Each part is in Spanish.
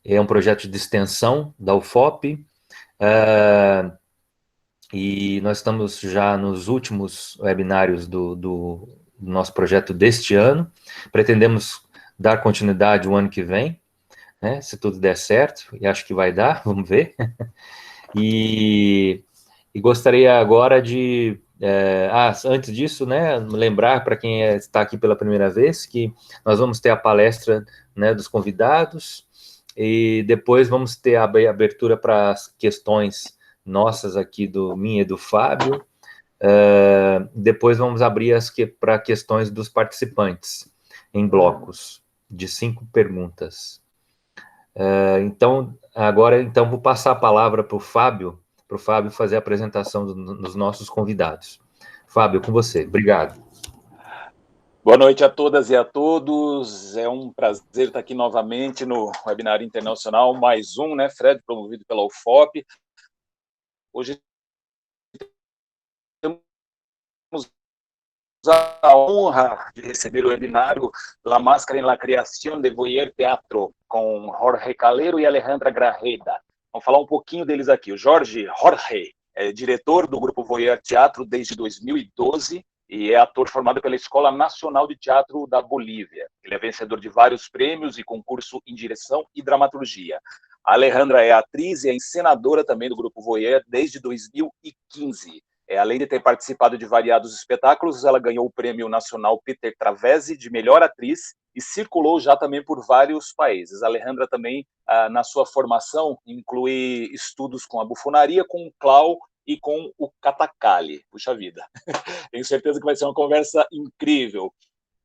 é um projeto de extensão da UFOP, e nós estamos já nos últimos webinários do nosso projeto deste ano. Pretendemos dar continuidade o ano que vem, né, se tudo der certo, e acho que vai dar, vamos ver. E gostaria agora de, antes disso, né, lembrar para quem está aqui pela primeira vez, que nós vamos ter a palestra, né, dos convidados, e depois vamos ter a abertura para as questões nossas aqui, minha e do Fábio. Depois vamos abrir para questões dos participantes, em blocos de 5 perguntas. Então, agora vou passar a palavra para o Fábio fazer a apresentação dos nossos convidados. Fábio, com você. Obrigado. Boa noite a todas e a todos. É um prazer estar aqui novamente no webinar internacional, mais um, né, Fred, promovido pela UFOP. Hoje temos a honra de receber o webinário La Máscara en la Creación de Voyeur Teatro, com Jorge Calero e Alejandra Grajeda. Vamos falar um pouquinho deles aqui. O Jorge é diretor do Grupo Voyeur Teatro desde 2012 e é ator formado pela Escola Nacional de Teatro da Bolívia. Ele é vencedor de vários prêmios e concurso em direção e dramaturgia. A Alejandra é atriz e é encenadora também do Grupo Voyeur desde 2015. Além de ter participado de variados espetáculos, ela ganhou o Prêmio Nacional Peter Travesi de Melhor Atriz e circulou já também por vários países. A Alejandra também, na sua formação, inclui estudos com a bufonaria, com o clown e com o catacali. Puxa vida. Tenho certeza que vai ser uma conversa incrível.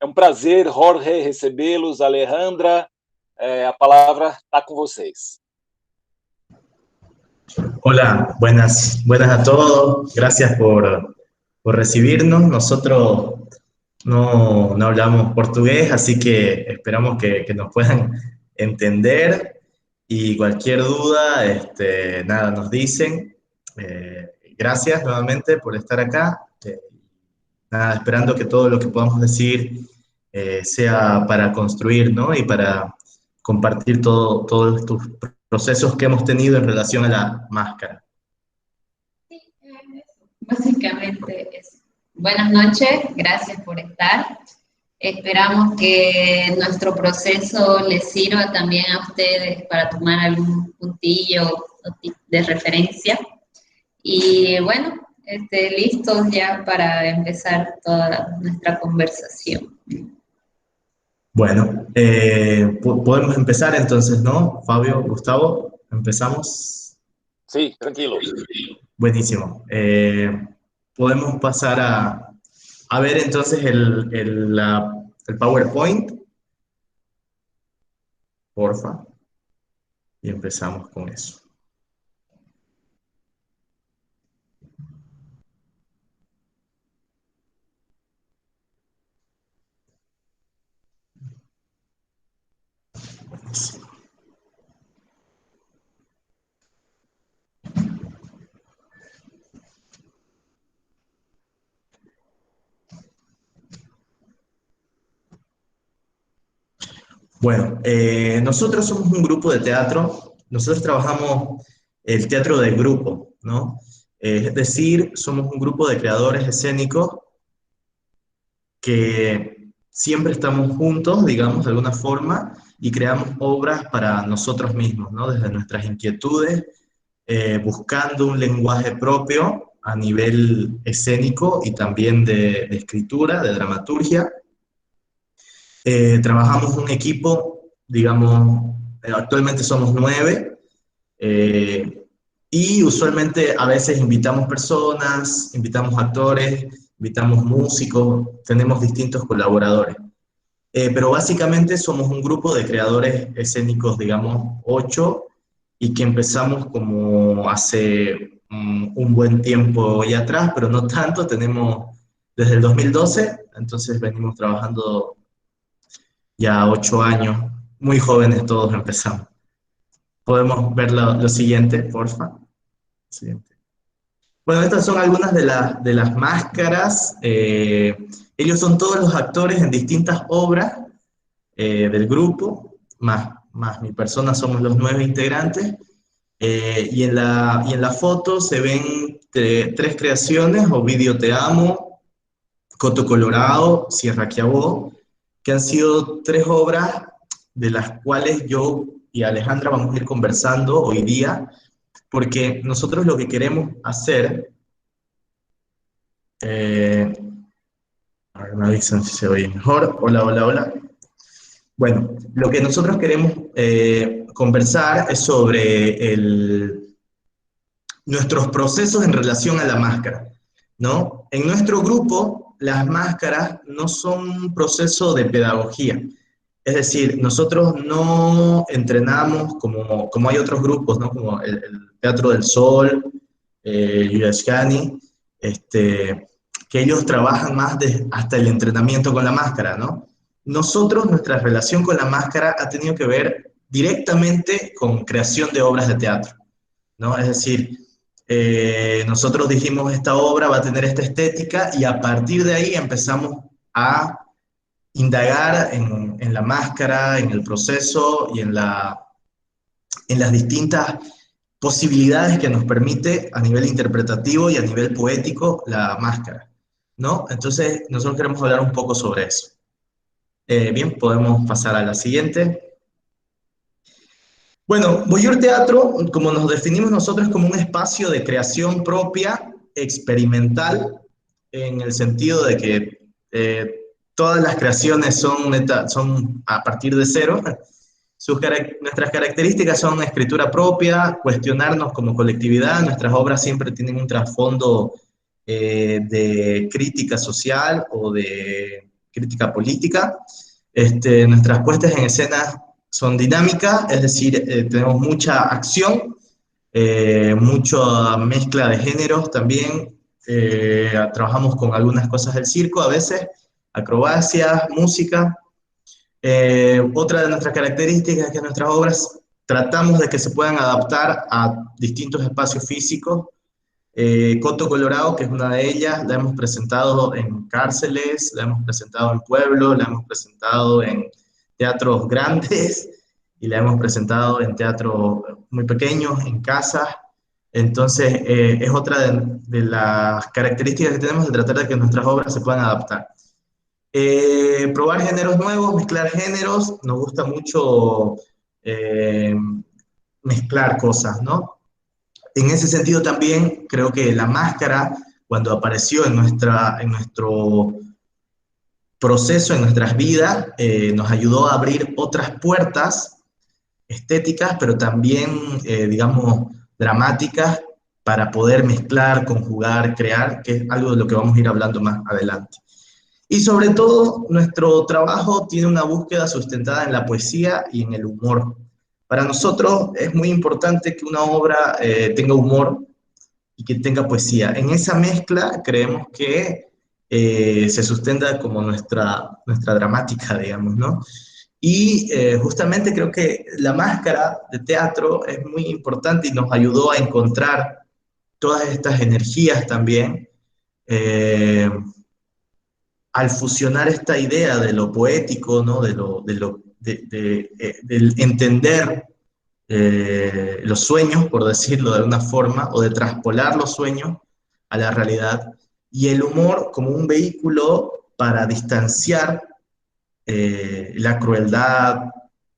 É um prazer, Jorge, recebê-los. Alejandra, a palavra está com vocês. Hola, buenas a todos. Gracias por recibirnos. Nosotros no hablamos portugués, así que esperamos que nos puedan entender. Y cualquier duda, nada, nos dicen. Gracias nuevamente por estar acá. Nada, esperando que todo lo que podamos decir sea para construir, ¿no? Y para compartir todos estos procesos que hemos tenido en relación a la máscara. Sí, básicamente es. Buenas noches, gracias por estar. Esperamos que nuestro proceso les sirva también a ustedes para tomar algún puntillo de referencia. Y bueno, listos ya para empezar toda nuestra conversación. Bueno, podemos empezar entonces, ¿no? Fabio, Gustavo, ¿empezamos? Sí, tranquilo. Buenísimo. Podemos pasar a ver entonces el PowerPoint, porfa, y empezamos con eso. Bueno, nosotros somos un grupo de teatro. Nosotros trabajamos el teatro de grupo, ¿no? Es decir, somos un grupo de creadores escénicos que siempre estamos juntos, digamos, de alguna forma, y creamos obras para nosotros mismos, ¿no? Desde nuestras inquietudes, buscando un lenguaje propio a nivel escénico y también de escritura, de dramaturgia. Trabajamos un equipo, digamos, actualmente somos 9, y usualmente a veces invitamos personas, invitamos actores, invitamos músicos, tenemos distintos colaboradores. Pero básicamente somos un grupo de creadores escénicos, digamos, 8, y que empezamos como hace un buen tiempo ya atrás, pero no tanto, tenemos desde el 2012, entonces venimos trabajando ya 8 años, muy jóvenes todos empezamos. Podemos ver lo siguiente, porfa. Siguiente. Bueno, estas son algunas de las máscaras. Ellos son todos los actores en distintas obras del grupo, más más mi persona somos los 9 integrantes. Y en la foto se ven 3 creaciones: Ovidio Te Amo, Coto Colorado, Sierra Quiabó, que han sido 3 obras de las cuales yo y Alejandra vamos a ir conversando hoy día, porque nosotros lo que queremos hacer, a ver, me avisan si se oye mejor. Hola, hola, hola. Bueno, lo que nosotros queremos conversar es sobre nuestros procesos en relación a la máscara, ¿no? En nuestro grupo, las máscaras no son un proceso de pedagogía. Es decir, nosotros no entrenamos como hay otros grupos, ¿no? Como el Teatro del Sol, Yuyashkani, que ellos trabajan más hasta el entrenamiento con la máscara, ¿no? Nosotros, nuestra relación con la máscara ha tenido que ver directamente con creación de obras de teatro, ¿no? Es decir, nosotros dijimos, esta obra va a tener esta estética, y a partir de ahí empezamos a indagar en la máscara, en el proceso y en las distintas posibilidades que nos permite a nivel interpretativo y a nivel poético la máscara, ¿no? Entonces, nosotros queremos hablar un poco sobre eso. Bien, podemos pasar a la siguiente. Bueno, Voyeur Teatro, como nos definimos nosotros, como un espacio de creación propia, experimental, en el sentido de que todas las creaciones son a partir de cero. Nuestras características son escritura propia, cuestionarnos como colectividad. Nuestras obras siempre tienen un trasfondo de crítica social o de crítica política. Nuestras puestas en escena son dinámicas, es decir, tenemos mucha acción, mucha mezcla de géneros también. Trabajamos con algunas cosas del circo a veces, acrobacias, música. Otra de nuestras características es que nuestras obras tratamos de que se puedan adaptar a distintos espacios físicos. Coto Colorado, que es una de ellas, la hemos presentado en cárceles, la hemos presentado en pueblos, la hemos presentado en teatros grandes y la hemos presentado en teatros muy pequeños, en casas. Entonces, es otra de las características que tenemos, de tratar de que nuestras obras se puedan adaptar. Probar géneros nuevos, mezclar géneros. Nos gusta mucho mezclar cosas, ¿no? En ese sentido también creo que la máscara, cuando apareció en nuestro proceso, en nuestras vidas, nos ayudó a abrir otras puertas estéticas, pero también, digamos, dramáticas, para poder mezclar, conjugar, crear, que es algo de lo que vamos a ir hablando más adelante. Y sobre todo, nuestro trabajo tiene una búsqueda sustentada en la poesía y en el humor. Para nosotros es muy importante que una obra tenga humor y que tenga poesía. En esa mezcla creemos que se sustenta como nuestra dramática, digamos, ¿no? Y justamente creo que la máscara de teatro es muy importante y nos ayudó a encontrar todas estas energías también, al fusionar esta idea de lo poético, ¿no? Del entender los sueños, por decirlo de alguna forma, o de traspolar los sueños a la realidad, y el humor como un vehículo para distanciar la crueldad,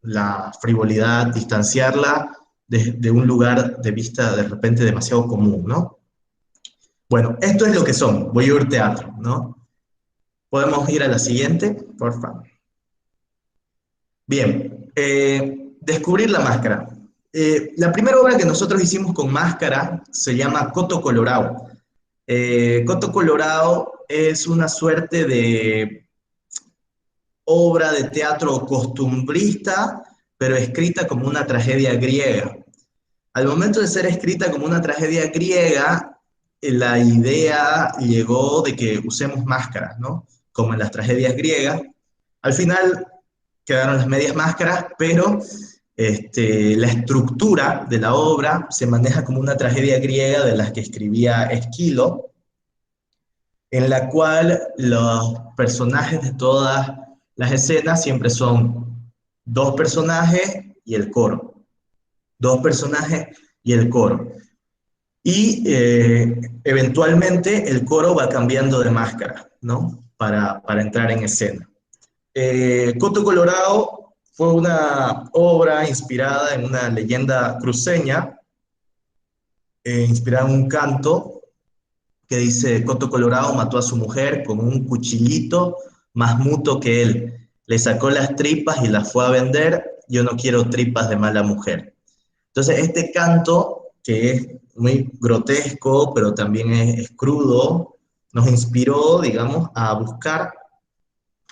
la frivolidad, distanciarla de un lugar de vista de repente demasiado común, ¿no? Bueno, esto es lo que son Voyeur Teatro, ¿no? Podemos ir a la siguiente, por favor. Bien, descubrir la máscara. La primera obra que nosotros hicimos con máscara se llama Coto Colorado. Coto Colorado es una suerte de obra de teatro costumbrista, pero escrita como una tragedia griega. Al momento de ser escrita como una tragedia griega, la idea llegó de que usemos máscaras, ¿no? Como en las tragedias griegas. Al final quedaron las medias máscaras, pero la estructura de la obra se maneja como una tragedia griega de las que escribía Esquilo, en la cual los personajes de todas las escenas siempre son 2 personajes y el coro. 2 personajes y el coro. Y eventualmente el coro va cambiando de máscara, ¿no? Para entrar en escena. Coto Colorado fue una obra inspirada en una leyenda cruceña, inspirada en un canto que dice: Coto Colorado mató a su mujer con un cuchillito más muto que él. Le sacó las tripas y las fue a vender. Yo no quiero tripas de mala mujer. Entonces, este canto, que es muy grotesco, pero también es crudo, nos inspiró, digamos, a buscar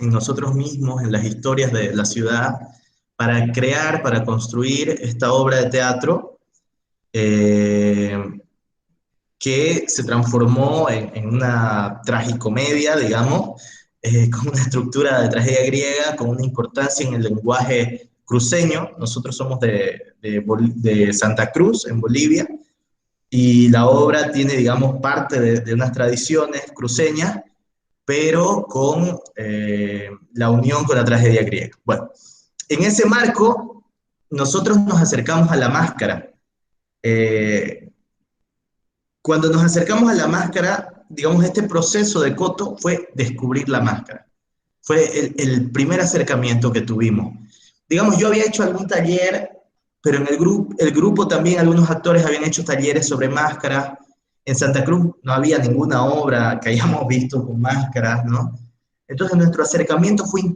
en nosotros mismos, en las historias de la ciudad, para crear, para construir esta obra de teatro eh, que se transformó en una tragicomedia, digamos, con una estructura de tragedia griega, con una importancia en el lenguaje cruceño. Nosotros somos de Santa Cruz, en Bolivia, y la obra tiene, digamos, parte de unas tradiciones cruceñas, pero con la unión con la tragedia griega. Bueno, en ese marco, nosotros nos acercamos a la máscara. Cuando nos acercamos a la máscara, digamos, este proceso de Coto fue descubrir la máscara. Fue el primer acercamiento que tuvimos. Digamos, yo había hecho algún taller, pero en el grupo también algunos actores habían hecho talleres sobre máscaras. En Santa Cruz no había ninguna obra que hayamos visto con máscaras, ¿no? Entonces nuestro acercamiento fue muy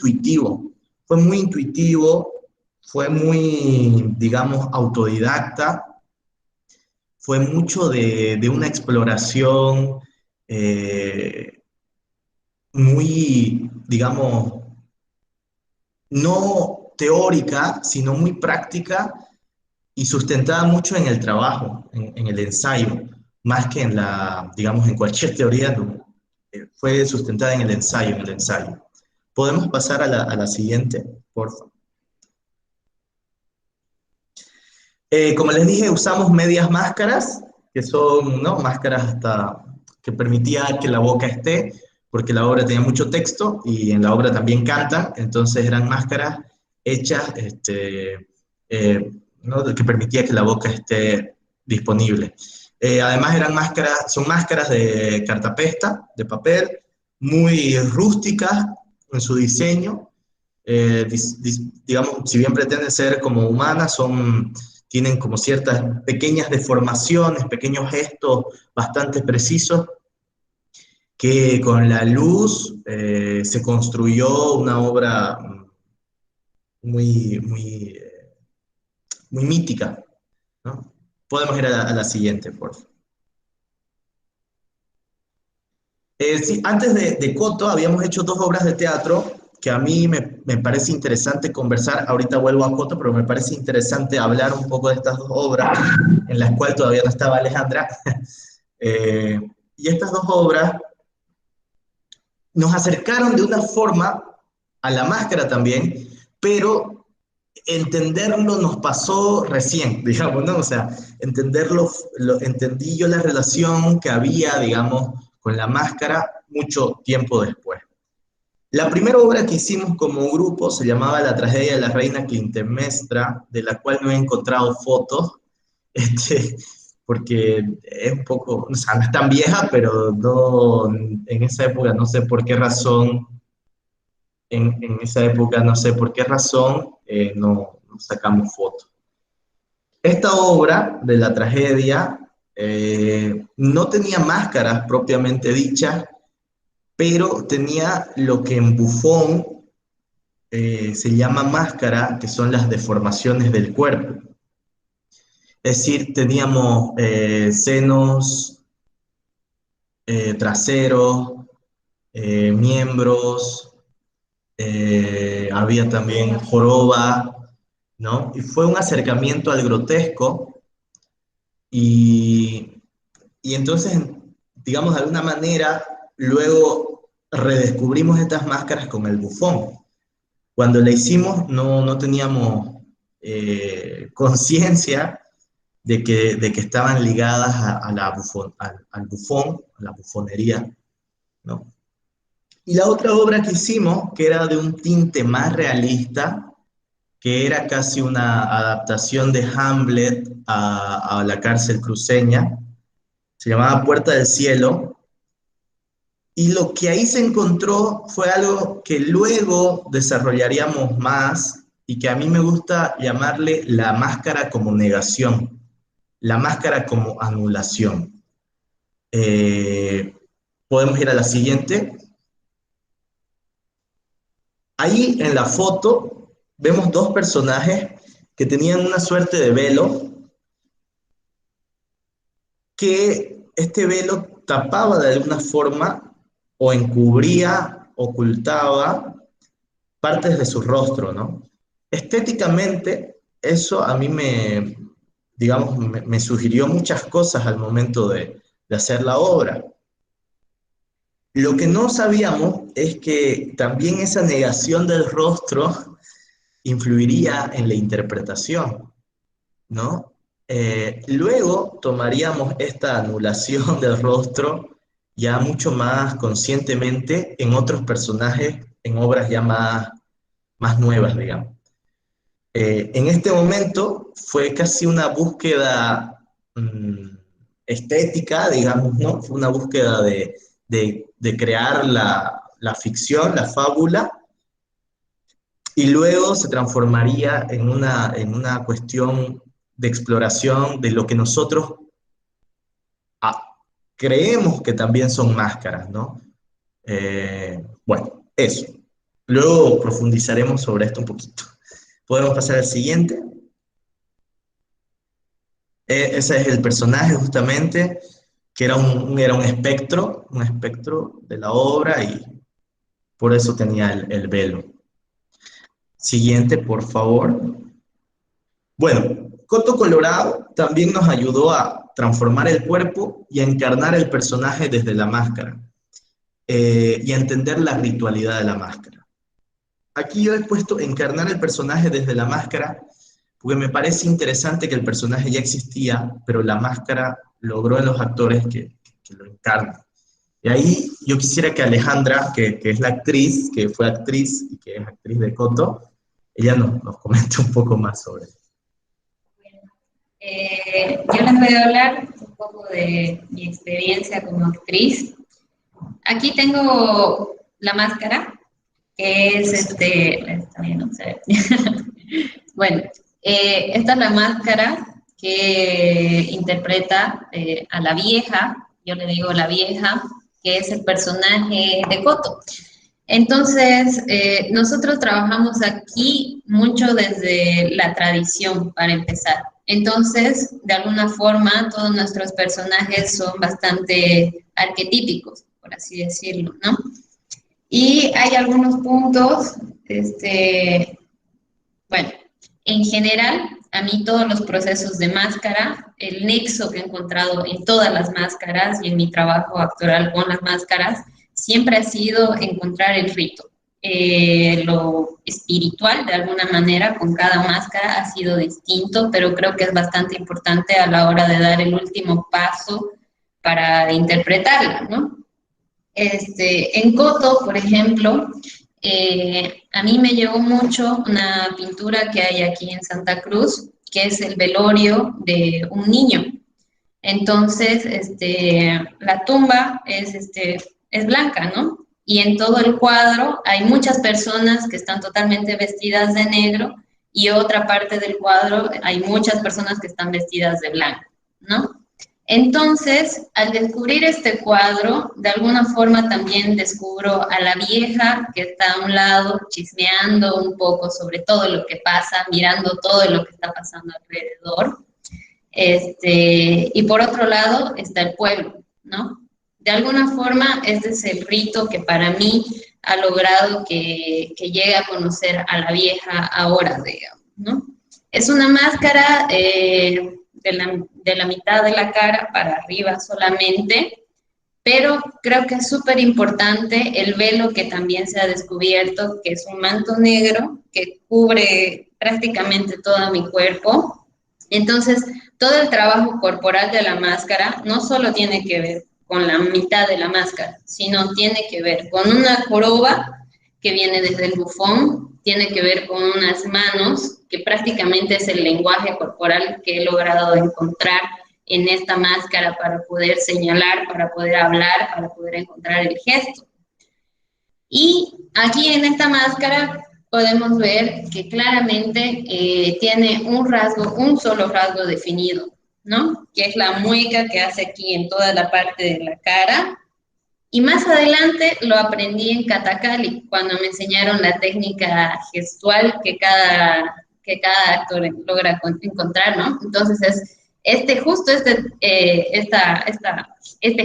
intuitivo, fue muy, digamos, autodidacta, fue mucho de una exploración muy, digamos, no teórica, sino muy práctica y sustentada mucho en el trabajo, en el ensayo, más que en la, digamos, en cualquier teoría, no, fue sustentada en el ensayo, ¿Podemos pasar a la siguiente, por favor? Como les dije, usamos medias máscaras, que son, ¿no?, máscaras hasta que permitía que la boca esté, porque la obra tenía mucho texto y en la obra también cantan, entonces eran máscaras hechas, ¿no?, que permitía que la boca esté disponible. Además son máscaras de cartapesta, de papel, muy rústicas en su diseño. Digamos, si bien pretenden ser como humanas, tienen como ciertas pequeñas deformaciones, pequeños gestos bastante precisos, que con la luz se construyó una obra muy, muy, muy mítica, ¿no? Podemos ir a la siguiente, por favor. Sí, antes de Coto habíamos hecho 2 obras de teatro que a mí me parece interesante conversar. Ahorita vuelvo a Coto, pero me parece interesante hablar un poco de estas 2 obras, en las cuales todavía no estaba Alejandra. Y estas 2 obras nos acercaron de una forma a la máscara también, pero entenderlo nos pasó recién, digamos, ¿no? O sea, entendí yo la relación que había, digamos, con la máscara mucho tiempo después. La primera obra que hicimos como grupo se llamaba La tragedia de la reina Clitemnestra, de la cual no he encontrado fotos, porque es un poco, o sea, no es tan vieja, pero no, en esa época no sé por qué razón, en esa época no sé por qué razón no sacamos fotos. Esta obra de la tragedia no tenía máscaras propiamente dichas, pero tenía lo que en Buffon se llama máscara, que son las deformaciones del cuerpo. Es decir, teníamos senos, traseros, miembros, había también joroba, ¿no? Y fue un acercamiento al grotesco y entonces, digamos, de alguna manera, luego redescubrimos estas máscaras con el Buffon. Cuando la hicimos no teníamos conciencia de que estaban ligadas al Buffon, a la bufonería, ¿no? Y la otra obra que hicimos, que era de un tinte más realista, que era casi una adaptación de Hamlet a la cárcel cruceña. Se llamaba Puerta del Cielo. Y lo que ahí se encontró fue algo que luego desarrollaríamos más y que a mí me gusta llamarle la máscara como negación, la máscara como anulación. Podemos ir a la siguiente. Ahí en la foto vemos dos personajes que tenían una suerte de velo, que este velo tapaba de alguna forma o encubría, ocultaba partes de su rostro, ¿no? Estéticamente, eso a mí digamos, me sugirió muchas cosas al momento de hacer la obra. Lo que no sabíamos es que también esa negación del rostro influiría en la interpretación, ¿no? Luego tomaríamos esta anulación del rostro ya mucho más conscientemente en otros personajes, en obras ya más nuevas, digamos. En este momento fue casi una búsqueda estética, digamos, ¿no? Fue una búsqueda de crear la ficción, la fábula, y luego se transformaría en una cuestión de exploración de lo que nosotros creemos que también son máscaras, ¿no? Bueno, eso. Luego profundizaremos sobre esto un poquito. Podemos pasar al siguiente. Ese es el personaje justamente, que era un espectro de la obra y por eso tenía el velo. Siguiente, por favor. Bueno, Coto Colorado también nos ayudó a transformar el cuerpo y a encarnar el personaje desde la máscara y a entender la ritualidad de la máscara. Aquí yo he puesto encarnar el personaje desde la máscara porque me parece interesante que el personaje ya existía, pero la máscara logró en los actores que lo encarnen. Y ahí yo quisiera que Alejandra, que es la actriz, que fue actriz y que es actriz de Coto, ella nos comente un poco más sobre eso. Yo les voy a hablar un poco de mi experiencia como actriz. Aquí tengo la máscara, que es está bien, no sé. Bueno, esta es la máscara que interpreta a la vieja, yo le digo la vieja, que es el personaje de Coto. Entonces, nosotros trabajamos aquí mucho desde la tradición, para empezar. Entonces, de alguna forma, todos nuestros personajes son bastante arquetípicos, por así decirlo, ¿no? Y hay algunos puntos, bueno, en general, a mí todos los procesos de máscara, el nexo que he encontrado en todas las máscaras y en mi trabajo actoral con las máscaras, siempre ha sido encontrar el rito. Lo espiritual, de alguna manera, con cada máscara ha sido distinto, pero creo que es bastante importante a la hora de dar el último paso para interpretarla, ¿no? En Coto, por ejemplo, a mí me llegó mucho una pintura que hay aquí en Santa Cruz, que es el velorio de un niño. Entonces, la tumba es blanca, ¿no? Y en todo el cuadro hay muchas personas que están totalmente vestidas de negro y otra parte del cuadro hay muchas personas que están vestidas de blanco, ¿no? Entonces, al descubrir este cuadro, de alguna forma también descubro a la vieja que está a un lado chismeando un poco sobre todo lo que pasa, mirando todo lo que está pasando alrededor. Y por otro lado está el pueblo, ¿no? De alguna forma, este es el rito que para mí ha logrado que llegue a conocer a la vieja ahora, digamos, ¿no? Es una máscara de la mitad de la cara para arriba solamente, pero creo que es súper importante el velo que también se ha descubierto, que es un manto negro que cubre prácticamente todo mi cuerpo. Entonces, todo el trabajo corporal de la máscara no solo tiene que ver con la mitad de la máscara, sino tiene que ver con una joroba que viene desde el bufón, tiene que ver con unas manos, que prácticamente es el lenguaje corporal que he logrado encontrar en esta máscara para poder señalar, para poder hablar, para poder encontrar el gesto. Y aquí en esta máscara podemos ver que claramente tiene un solo rasgo definido, ¿no? Que es la mueca que hace aquí en toda la parte de la cara. Y más adelante lo aprendí en Katakali, cuando me enseñaron la técnica gestual que cada actor logra encontrar, ¿no? Entonces este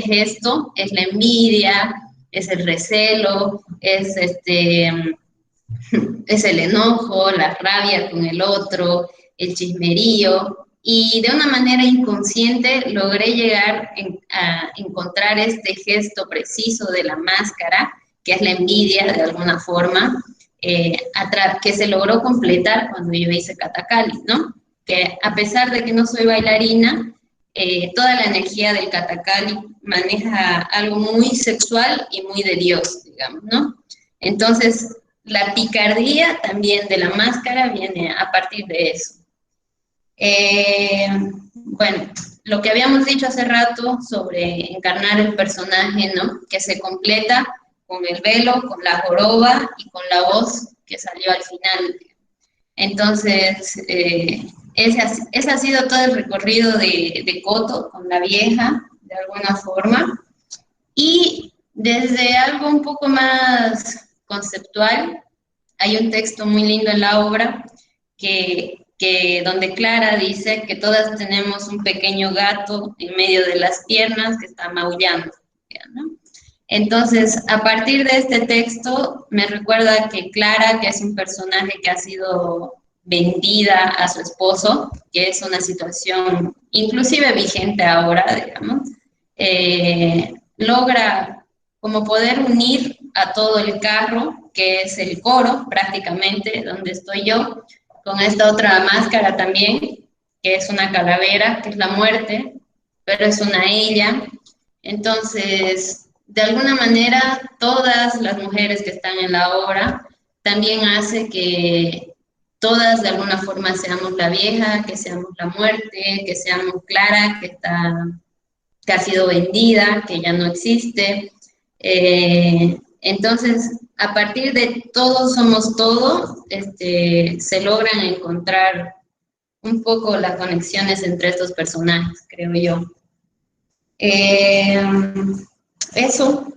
gesto es la envidia, es el recelo, es el enojo, la rabia con el otro, el chismerío, y de una manera inconsciente logré llegar a encontrar este gesto preciso de la máscara, que es la envidia de alguna forma, que se logró completar cuando yo hice Katakali, ¿no? Que a pesar de que no soy bailarina, toda la energía del Katakali maneja algo muy sexual y muy de Dios, digamos, ¿no? Entonces, la picardía también de la máscara viene a partir de eso. Bueno, lo que habíamos dicho hace rato sobre encarnar el personaje, ¿no? Que se completa con el velo, con la joroba y con la voz que salió al final. Entonces, ese ha sido todo el recorrido de Coto con la vieja, de alguna forma. Y desde algo un poco más conceptual, hay un texto muy lindo en la obra donde Clara dice que todas tenemos un pequeño gato en medio de las piernas que está maullando, ¿no? Entonces, a partir de este texto, me recuerda que Clara, que es un personaje que ha sido vendida a su esposo, que es una situación inclusive vigente ahora, digamos, logra como poder unir a todo el carro, que es el coro prácticamente, donde estoy yo, con esta otra máscara también, que es una calavera, que es la muerte, pero es una ella. Entonces, de alguna manera, todas las mujeres que están en la obra también hace que todas de alguna forma seamos la vieja, que seamos la muerte, que seamos Clara, que ha sido vendida, que ya no existe. Entonces, a partir de todos somos todo, se logran encontrar un poco las conexiones entre estos personajes, creo yo. Eso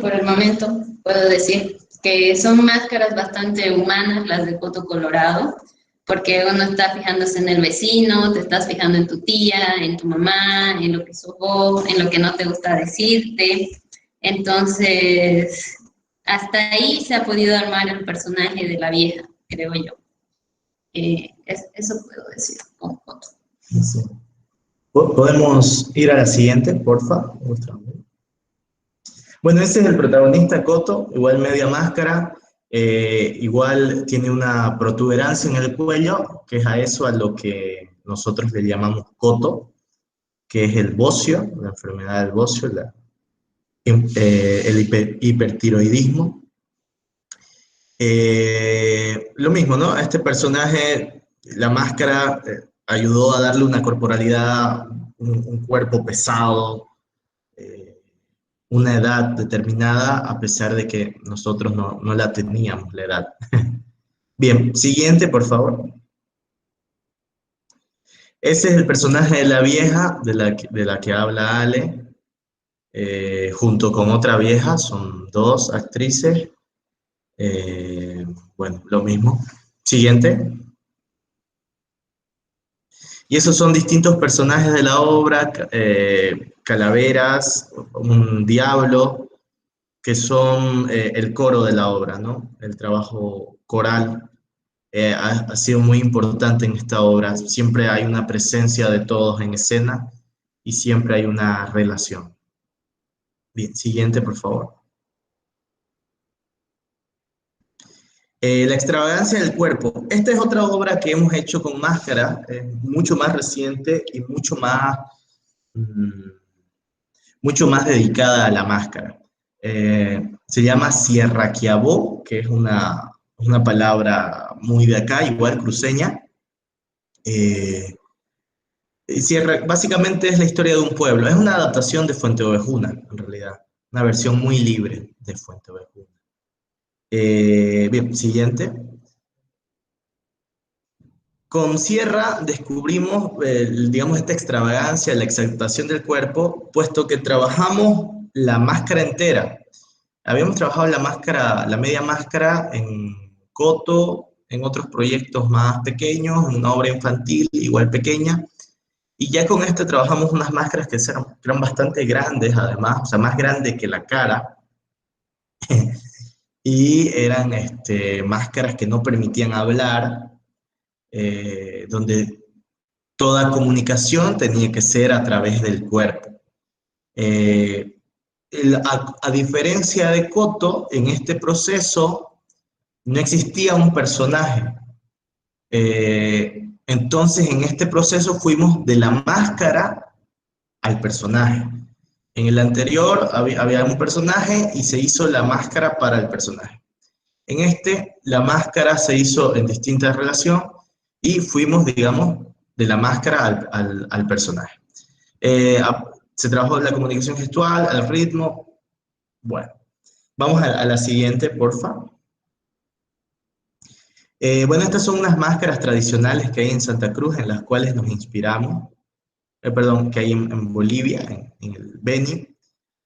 por el momento puedo decir, que son máscaras bastante humanas las de Coto Colorado, porque uno está fijándose en el vecino, te estás fijando en tu tía, en tu mamá, en lo que sos vos, en lo que no te gusta decirte. Entonces, hasta ahí se ha podido armar el personaje de la vieja, creo yo. Eso puedo decir con Coto. Sí. ¿Podemos ir a la siguiente, porfa? Bueno, ese es el protagonista, Coto, igual media máscara, igual tiene una protuberancia en el cuello, que es a eso a lo que nosotros le llamamos Coto, que es el bocio, la enfermedad del bocio, el hipertiroidismo. Lo mismo, ¿no? A este personaje, la máscara ayudó a darle una corporalidad, un cuerpo pesado, una edad determinada, a pesar de que nosotros no la teníamos, la edad. Bien, siguiente, por favor. Ese es el personaje de la vieja, de la que habla Ale, junto con otra vieja, son dos actrices. Bueno, lo mismo. Siguiente. Y esos son distintos personajes de la obra, calaveras, un diablo, que son el coro de la obra, ¿no? El trabajo coral ha sido muy importante en esta obra. Siempre hay una presencia de todos en escena y siempre hay una relación. Bien, siguiente, por favor. La extravagancia del cuerpo. Esta es otra obra que hemos hecho con máscara, mucho más reciente y mucho más dedicada a la máscara. Se llama Sierra Quiabó, que es una una palabra muy de acá, igual cruceña. Sierra, básicamente es la historia de un pueblo. Es una adaptación de Fuenteovejuna, en realidad. Una versión muy libre de Fuenteovejuna. Bien, siguiente. Con Sierra descubrimos, digamos, esta extravagancia, la exaltación del cuerpo, puesto que trabajamos la máscara entera. Habíamos trabajado la máscara, la media máscara en Coto, en otros proyectos más pequeños, en una obra infantil igual pequeña, y ya con este trabajamos unas máscaras que eran bastante grandes, además, o sea, más grandes que la cara, y eran máscaras que no permitían hablar, donde toda comunicación tenía que ser a través del cuerpo. A diferencia de Coto, en este proceso no existía un personaje. Entonces, en este proceso fuimos de la máscara al personaje. En el anterior había un personaje y se hizo la máscara para el personaje. En este, la máscara se hizo en distintas relaciones y fuimos, digamos, de la máscara al personaje. Se trabajó la comunicación gestual, al ritmo. Bueno, vamos a la siguiente, porfa. Bueno, estas son unas máscaras tradicionales que hay en Santa Cruz, en las cuales nos inspiramos, perdón, que hay en Bolivia, en el Beni,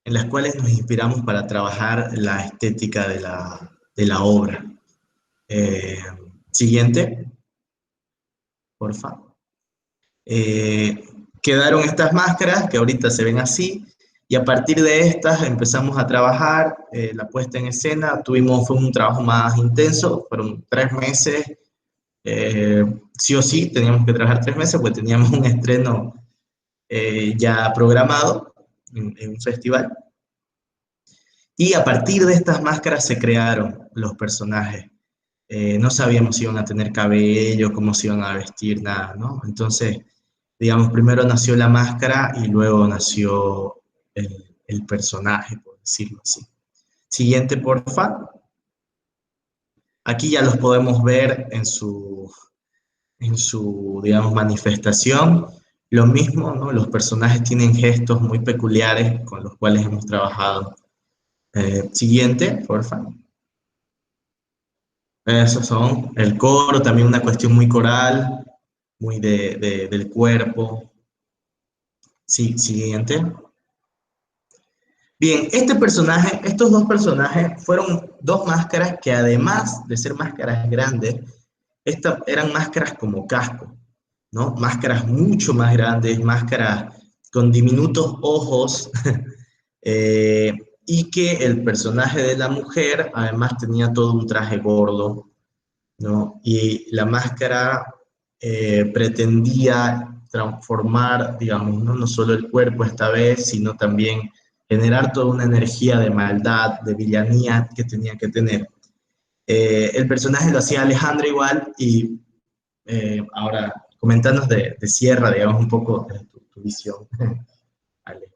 en las cuales nos inspiramos para trabajar la estética de la obra. Siguiente, porfa. Quedaron estas máscaras que ahorita se ven así, y a partir de estas empezamos a trabajar la puesta en escena. Fue un trabajo más intenso, fueron 3 meses, sí o sí teníamos que trabajar 3 meses, pues teníamos un estreno ya programado en un festival. Y a partir de estas máscaras se crearon los personajes. No sabíamos si iban a tener cabello, cómo se iban a vestir, nada, ¿no? Entonces, digamos, primero nació la máscara y luego nació el personaje, por decirlo así. Siguiente, porfa. Aquí ya los podemos ver en su, digamos, manifestación. Lo mismo, ¿no? Los personajes tienen gestos muy peculiares con los cuales hemos trabajado. Siguiente, porfa. Esos son el coro, también una cuestión muy coral, muy del cuerpo. Sí, siguiente. Bien, estos dos personajes fueron dos máscaras que además de ser máscaras grandes, eran máscaras como casco, ¿no? Máscaras mucho más grandes, máscaras con diminutos ojos, y que el personaje de la mujer además tenía todo un traje gordo, ¿no? Y la máscara pretendía transformar, digamos, no solo el cuerpo esta vez, sino también generar toda una energía de maldad, de villanía que tenía que tener. El personaje lo hacía Alejandra igual, y ahora comentanos de Sierra, digamos, un poco de tu visión. Ale.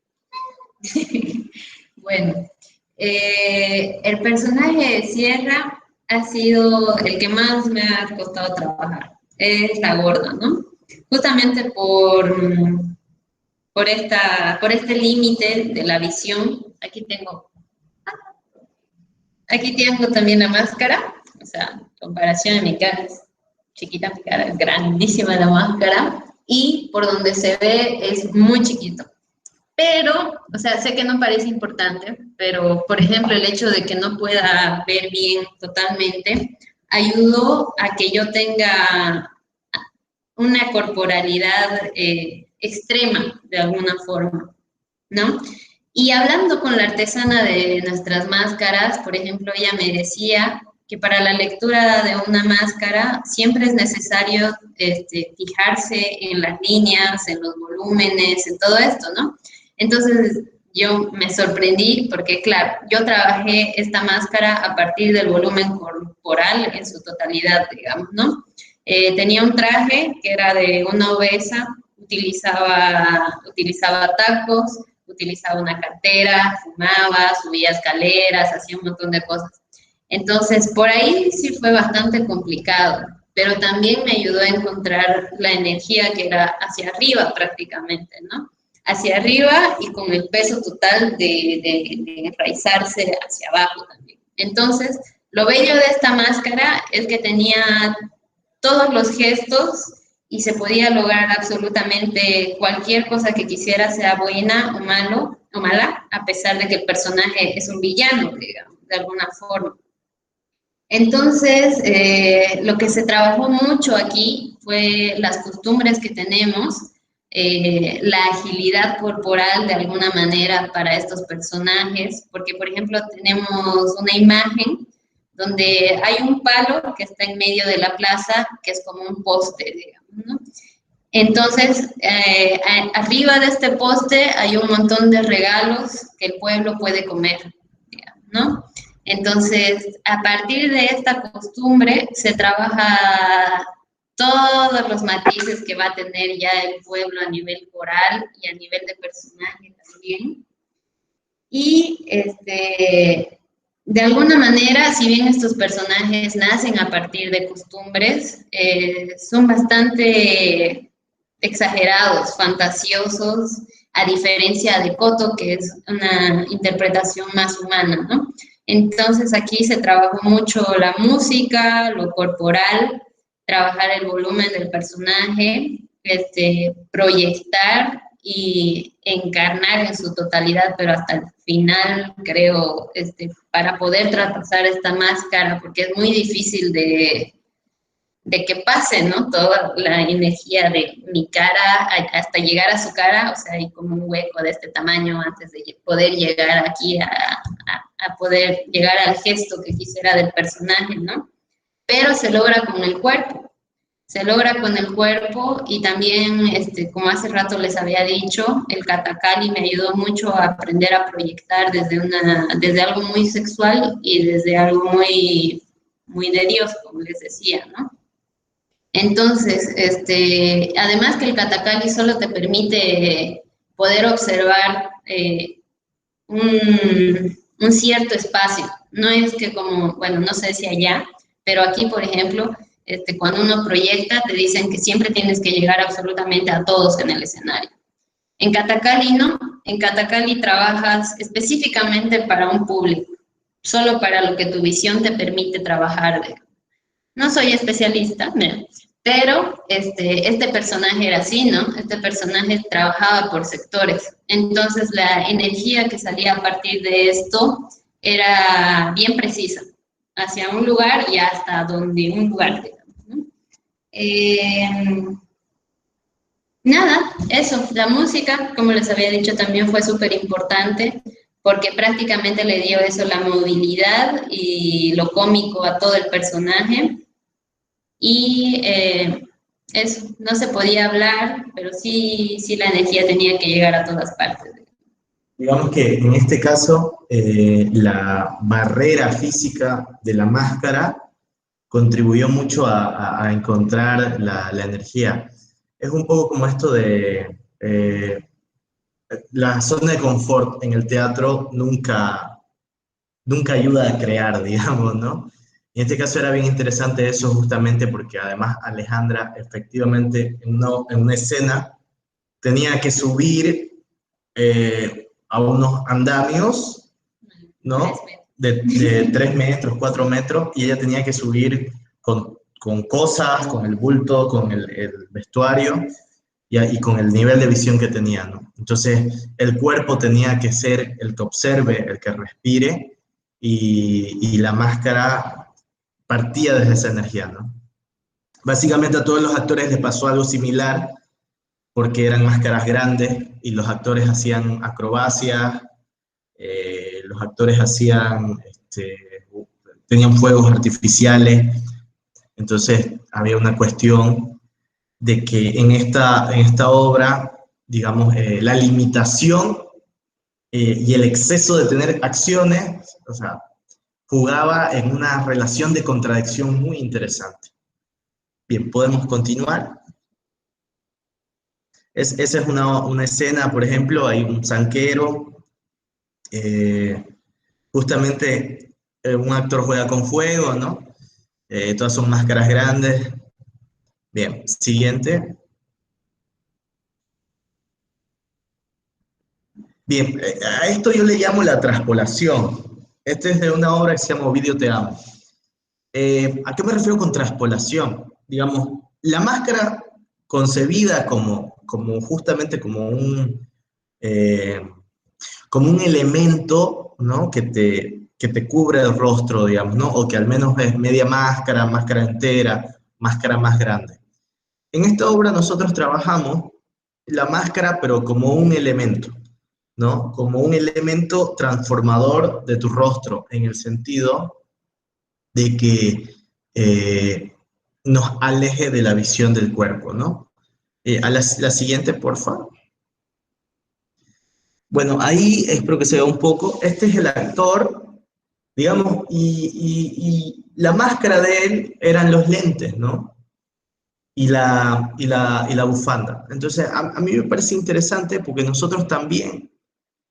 Bueno, el personaje de Sierra ha sido el que más me ha costado trabajar. Es la gorda, ¿no? Justamente por este límite de la visión. Aquí tengo también la máscara, o sea, comparación de mi cara es chiquita, mi cara es grandísima la máscara, y por donde se ve es muy chiquito. Pero, o sea, sé que no parece importante, pero, por ejemplo, el hecho de que no pueda ver bien totalmente ayudó a que yo tenga una corporalidad extrema, de alguna forma, ¿no? Y hablando con la artesana de nuestras máscaras, por ejemplo, ella me decía que para la lectura de una máscara siempre es necesario fijarse en las líneas, en los volúmenes, en todo esto, ¿no? Entonces yo me sorprendí porque, claro, yo trabajé esta máscara a partir del volumen corporal en su totalidad, digamos, ¿no? Tenía un traje que era de una obesa, utilizaba tacos, utilizaba una cartera, fumaba, subía escaleras, hacía un montón de cosas. Entonces, por ahí sí fue bastante complicado, pero también me ayudó a encontrar la energía que era hacia arriba prácticamente, ¿no? Hacia arriba y con el peso total de enraizarse hacia abajo también. Entonces, lo bello de esta máscara es que tenía todos los gestos y se podía lograr absolutamente cualquier cosa que quisiera, sea buena o malo o mala, a pesar de que el personaje es un villano, digamos, de alguna forma. Entonces, lo que se trabajó mucho aquí fue las costumbres que tenemos, la agilidad corporal de alguna manera para estos personajes, porque por ejemplo tenemos una imagen donde hay un palo que está en medio de la plaza, que es como un poste, digamos, ¿no? Entonces, arriba de este poste hay un montón de regalos que el pueblo puede comer, digamos, ¿no? Entonces, a partir de esta costumbre se trabaja todos los matices que va a tener ya el pueblo a nivel coral y a nivel de personaje también. Y de alguna manera, si bien estos personajes nacen a partir de costumbres, son bastante exagerados, fantasiosos, a diferencia de Coto, que es una interpretación más humana, ¿no? Entonces aquí se trabajó mucho la música, lo corporal, trabajar el volumen del personaje, proyectar y encarnar en su totalidad, pero hasta el final, creo, para poder traspasar esta máscara, porque es muy difícil de que pase, ¿no? Toda la energía de mi cara hasta llegar a su cara, o sea, hay como un hueco de este tamaño antes de poder llegar aquí a poder llegar al gesto que quisiera del personaje, ¿no? Pero se logra con el cuerpo. Se logra con el cuerpo y también, como hace rato les había dicho, el Katakali me ayudó mucho a aprender a proyectar desde algo muy sexual y desde algo muy, muy de Dios, como les decía, ¿no? Entonces, además que el Katakali solo te permite poder observar un cierto espacio. No es que como, bueno, no sé si allá, pero aquí, por ejemplo, cuando uno proyecta, te dicen que siempre tienes que llegar absolutamente a todos en el escenario. En Katakali no, en Katakali trabajas específicamente para un público, solo para lo que tu visión te permite trabajar. No soy especialista, pero este personaje era así, ¿no? Este personaje trabajaba por sectores. Entonces la energía que salía a partir de esto era bien precisa, hacia un lugar y hasta donde un lugar, digamos, ¿no? Nada, eso, la música, como les había dicho, también fue súper importante porque prácticamente le dio eso, la movilidad y lo cómico a todo el personaje. Y eso, no se podía hablar, pero sí la energía tenía que llegar a todas partes. Digamos que en este caso, la barrera física de la máscara contribuyó mucho a encontrar la energía. Es un poco como esto de la zona de confort en el teatro nunca ayuda a crear, digamos, ¿no? Y en este caso era bien interesante eso justamente porque además Alejandra efectivamente en una escena tenía que subir a unos andamios, ¿no? De 3 metros, 4 metros, y ella tenía que subir con cosas, con el bulto, con el vestuario y con el nivel de visión que tenía, ¿no? Entonces el cuerpo tenía que ser el que observe, el que respire, y la máscara partía desde esa energía, ¿no? Básicamente a todos los actores les pasó algo similar, porque eran máscaras grandes y los actores hacían acrobacias, los actores tenían fuegos artificiales, entonces había una cuestión de que en esta obra, digamos, la limitación y el exceso de tener acciones, o sea, jugaba en una relación de contradicción muy interesante. Bien, podemos continuar. Esa es una escena, por ejemplo, hay un zanquero, justamente un actor juega con fuego, ¿no? Todas son máscaras grandes. Bien, siguiente. Bien, a esto yo le llamo la traspolación. Este es de una obra que se llama Ovidio Te Amo. ¿A qué me refiero con traspolación? Digamos, la máscara concebida como justamente como un elemento, ¿no? Que te cubre el rostro, digamos, ¿no? O que al menos es media máscara, máscara entera, máscara más grande. En esta obra nosotros trabajamos la máscara, pero como un elemento, ¿no? Como un elemento transformador de tu rostro, en el sentido de que nos aleje de la visión del cuerpo, ¿no? La siguiente, por favor. Bueno, ahí espero que se vea un poco. Este es el actor, digamos, y la máscara de él eran los lentes, ¿no? Y la bufanda. Entonces, a mí me parece interesante porque nosotros también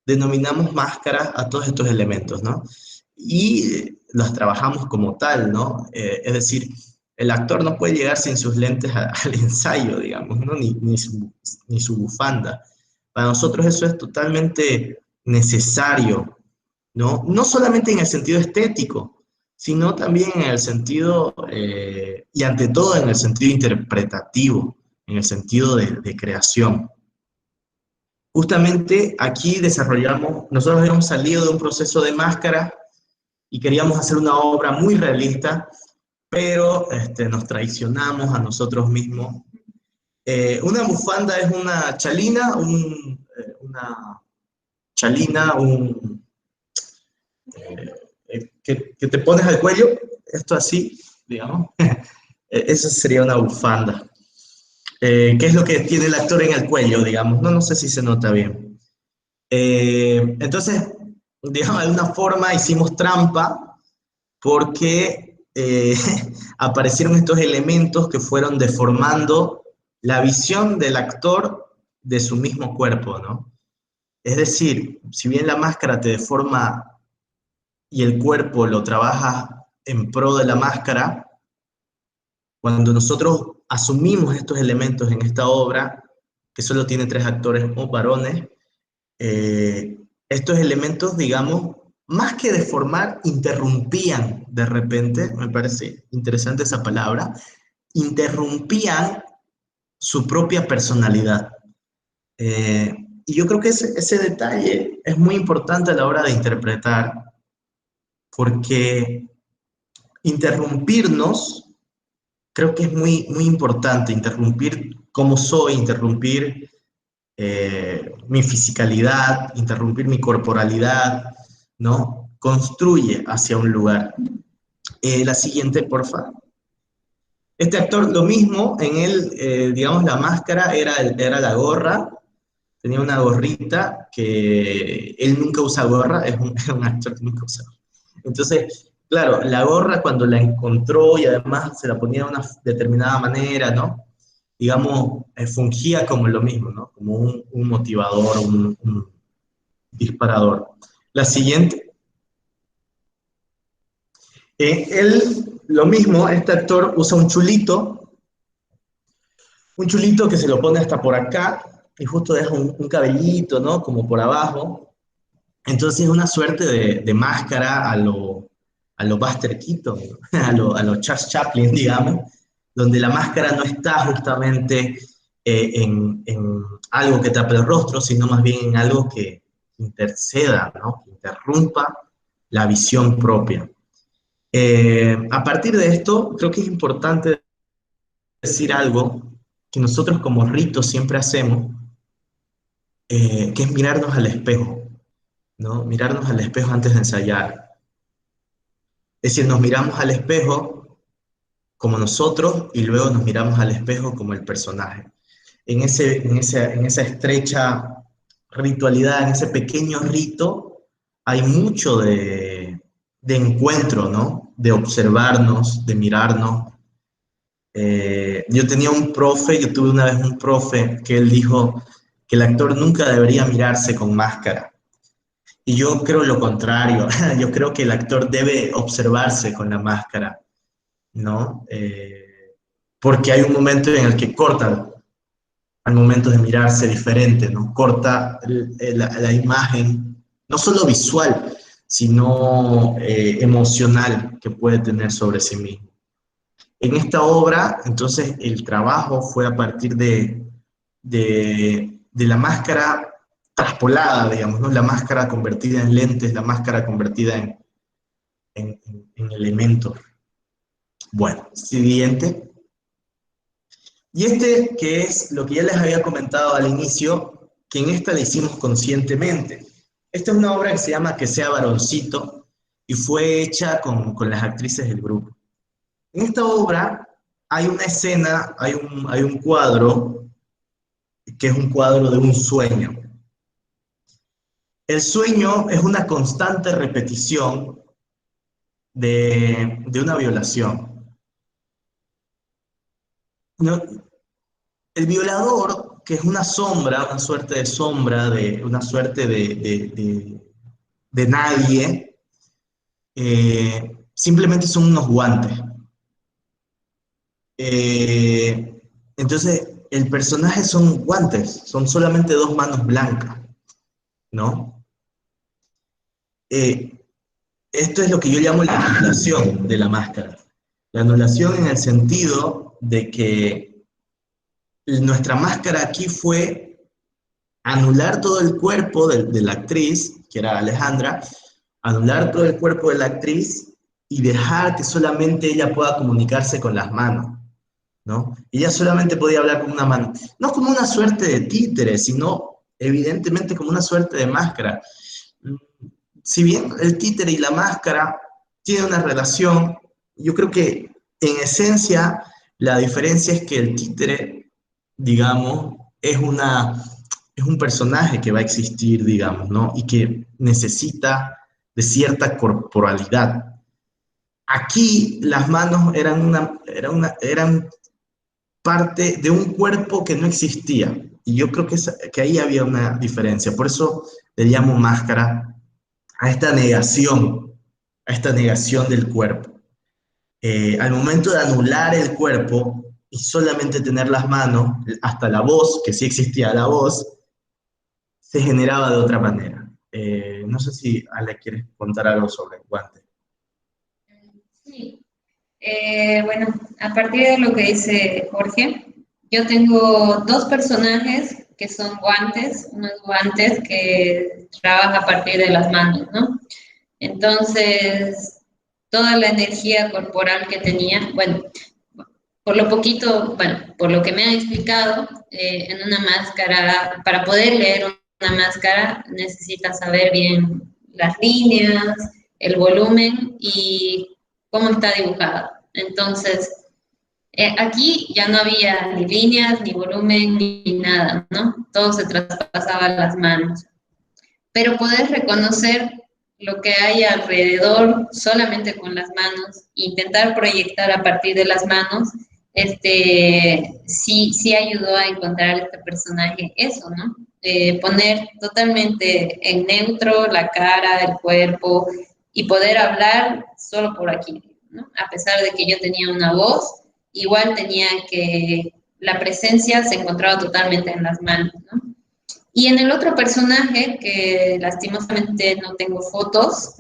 denominamos máscaras a todos estos elementos, ¿no? Y las trabajamos como tal, ¿no? Es decir, el actor no puede llegar sin sus lentes al ensayo, digamos, ¿no? Ni su bufanda. Para nosotros eso es totalmente necesario, ¿no? No solamente en el sentido estético, sino también en el sentido, y ante todo en el sentido interpretativo, en el sentido de creación. Justamente aquí nosotros habíamos salido de un proceso de máscara y queríamos hacer una obra muy realista, pero nos traicionamos a nosotros mismos. Una bufanda es una chalina, una chalina, que te pones al cuello, esto así, digamos. Eso sería una bufanda. ¿Qué es lo que tiene el actor en el cuello, digamos? No sé si se nota bien. Entonces, digamos, de alguna forma hicimos trampa porque aparecieron estos elementos que fueron deformando la visión del actor de su mismo cuerpo, ¿no? Es decir, si bien la máscara te deforma y el cuerpo lo trabajas en pro de la máscara, cuando nosotros asumimos estos elementos en esta obra, que solo tiene 3 actores o varones, estos elementos, digamos, más que deformar, interrumpían de repente, me parece interesante esa palabra, interrumpían su propia personalidad. Y yo creo que ese detalle es muy importante a la hora de interpretar, porque interrumpirnos creo que es muy, muy importante, interrumpir cómo soy, interrumpir mi fisicalidad, interrumpir mi corporalidad, ¿no? Construye hacia un lugar. La siguiente, porfa. Este actor, lo mismo, en él, digamos, la máscara era la gorra, tenía una gorrita que él nunca usa gorra, es un actor que nunca usa gorra. Entonces, claro, la gorra cuando la encontró y además se la ponía de una determinada manera, ¿no? Digamos, fungía como lo mismo, ¿no? Como un motivador, un disparador. La siguiente. Él, lo mismo, este actor usa un chulito que se lo pone hasta por acá y justo deja un cabellito, ¿no? Como por abajo. Entonces es una suerte de máscara a lo Buster Keaton, ¿no? a lo Charles Chaplin, digamos, donde la máscara no está justamente en algo que tape el rostro, sino más bien en algo que interceda, ¿no? Que interrumpa la visión propia. A partir de esto, creo que es importante decir algo que nosotros como rito siempre hacemos, que es mirarnos al espejo, ¿no? Mirarnos al espejo antes de ensayar. Es decir, nos miramos al espejo como nosotros y luego nos miramos al espejo como el personaje. En esa estrecha ritualidad, en ese pequeño rito, hay mucho de encuentro, ¿no? De observarnos, de mirarnos. Yo tuve una vez un profe que él dijo que el actor nunca debería mirarse con máscara. Y yo creo lo contrario, yo creo que el actor debe observarse con la máscara, ¿no? Porque hay un momento en el que corta, al momento de mirarse diferente, ¿no? Corta la imagen, no solo visual, sino emocional que puede tener sobre sí mismo. En esta obra, entonces, el trabajo fue a partir de la máscara traspolada, digamos, ¿no? La máscara convertida en lentes, la máscara convertida en elementos. Bueno, siguiente. Y este, que es lo que ya les había comentado al inicio, que en esta la hicimos conscientemente. Esta es una obra que se llama Que sea varoncito y fue hecha con las actrices del grupo. En esta obra hay una escena, hay un cuadro, que es un cuadro de un sueño. El sueño es una constante repetición de una violación. ¿No? El violador, que es una sombra, una suerte de sombra, una suerte de nadie, simplemente son unos guantes. Entonces, el personaje son guantes, son solamente dos manos blancas, ¿no? Esto es lo que yo llamo la anulación de la máscara. La anulación en el sentido de que nuestra máscara aquí fue anular todo el cuerpo de la actriz, que era Alejandra, anular todo el cuerpo de la actriz y dejar que solamente ella pueda comunicarse con las manos, ¿no? Ella solamente podía hablar con una mano, no como una suerte de títere, sino evidentemente como una suerte de máscara. Si bien el títere y la máscara tienen una relación, yo creo que en esencia la diferencia es que el títere, digamos, es un personaje que va a existir, digamos, ¿no? Y que necesita de cierta corporalidad. Aquí las manos eran parte de un cuerpo que no existía. Y yo creo que ahí había una diferencia. Por eso le llamo máscara a esta negación del cuerpo. Al momento de anular el cuerpo y solamente tener las manos, hasta la voz, que sí existía la voz, se generaba de otra manera. No sé si Ale quieres contar algo sobre el guante. Sí. Bueno, a partir de lo que dice Jorge, yo tengo dos personajes que son guantes, unos guantes que trabajan a partir de las manos, ¿no? Entonces, toda la energía corporal que tenía, bueno, por lo poquito, bueno, por lo que me ha explicado, en una máscara, para poder leer una máscara, necesitas saber bien las líneas, el volumen y cómo está dibujado. Entonces, aquí ya no había ni líneas, ni volumen, ni nada, ¿no? Todo se traspasaba a las manos. Pero poder reconocer lo que hay alrededor solamente con las manos, intentar proyectar a partir de las manos, sí ayudó a encontrar este personaje eso, ¿no? Poner totalmente en neutro la cara, el cuerpo y poder hablar solo por aquí, ¿no? A pesar de que yo tenía una voz, igual tenía que, la presencia se encontraba totalmente en las manos, ¿no? Y en el otro personaje, que lastimosamente no tengo fotos,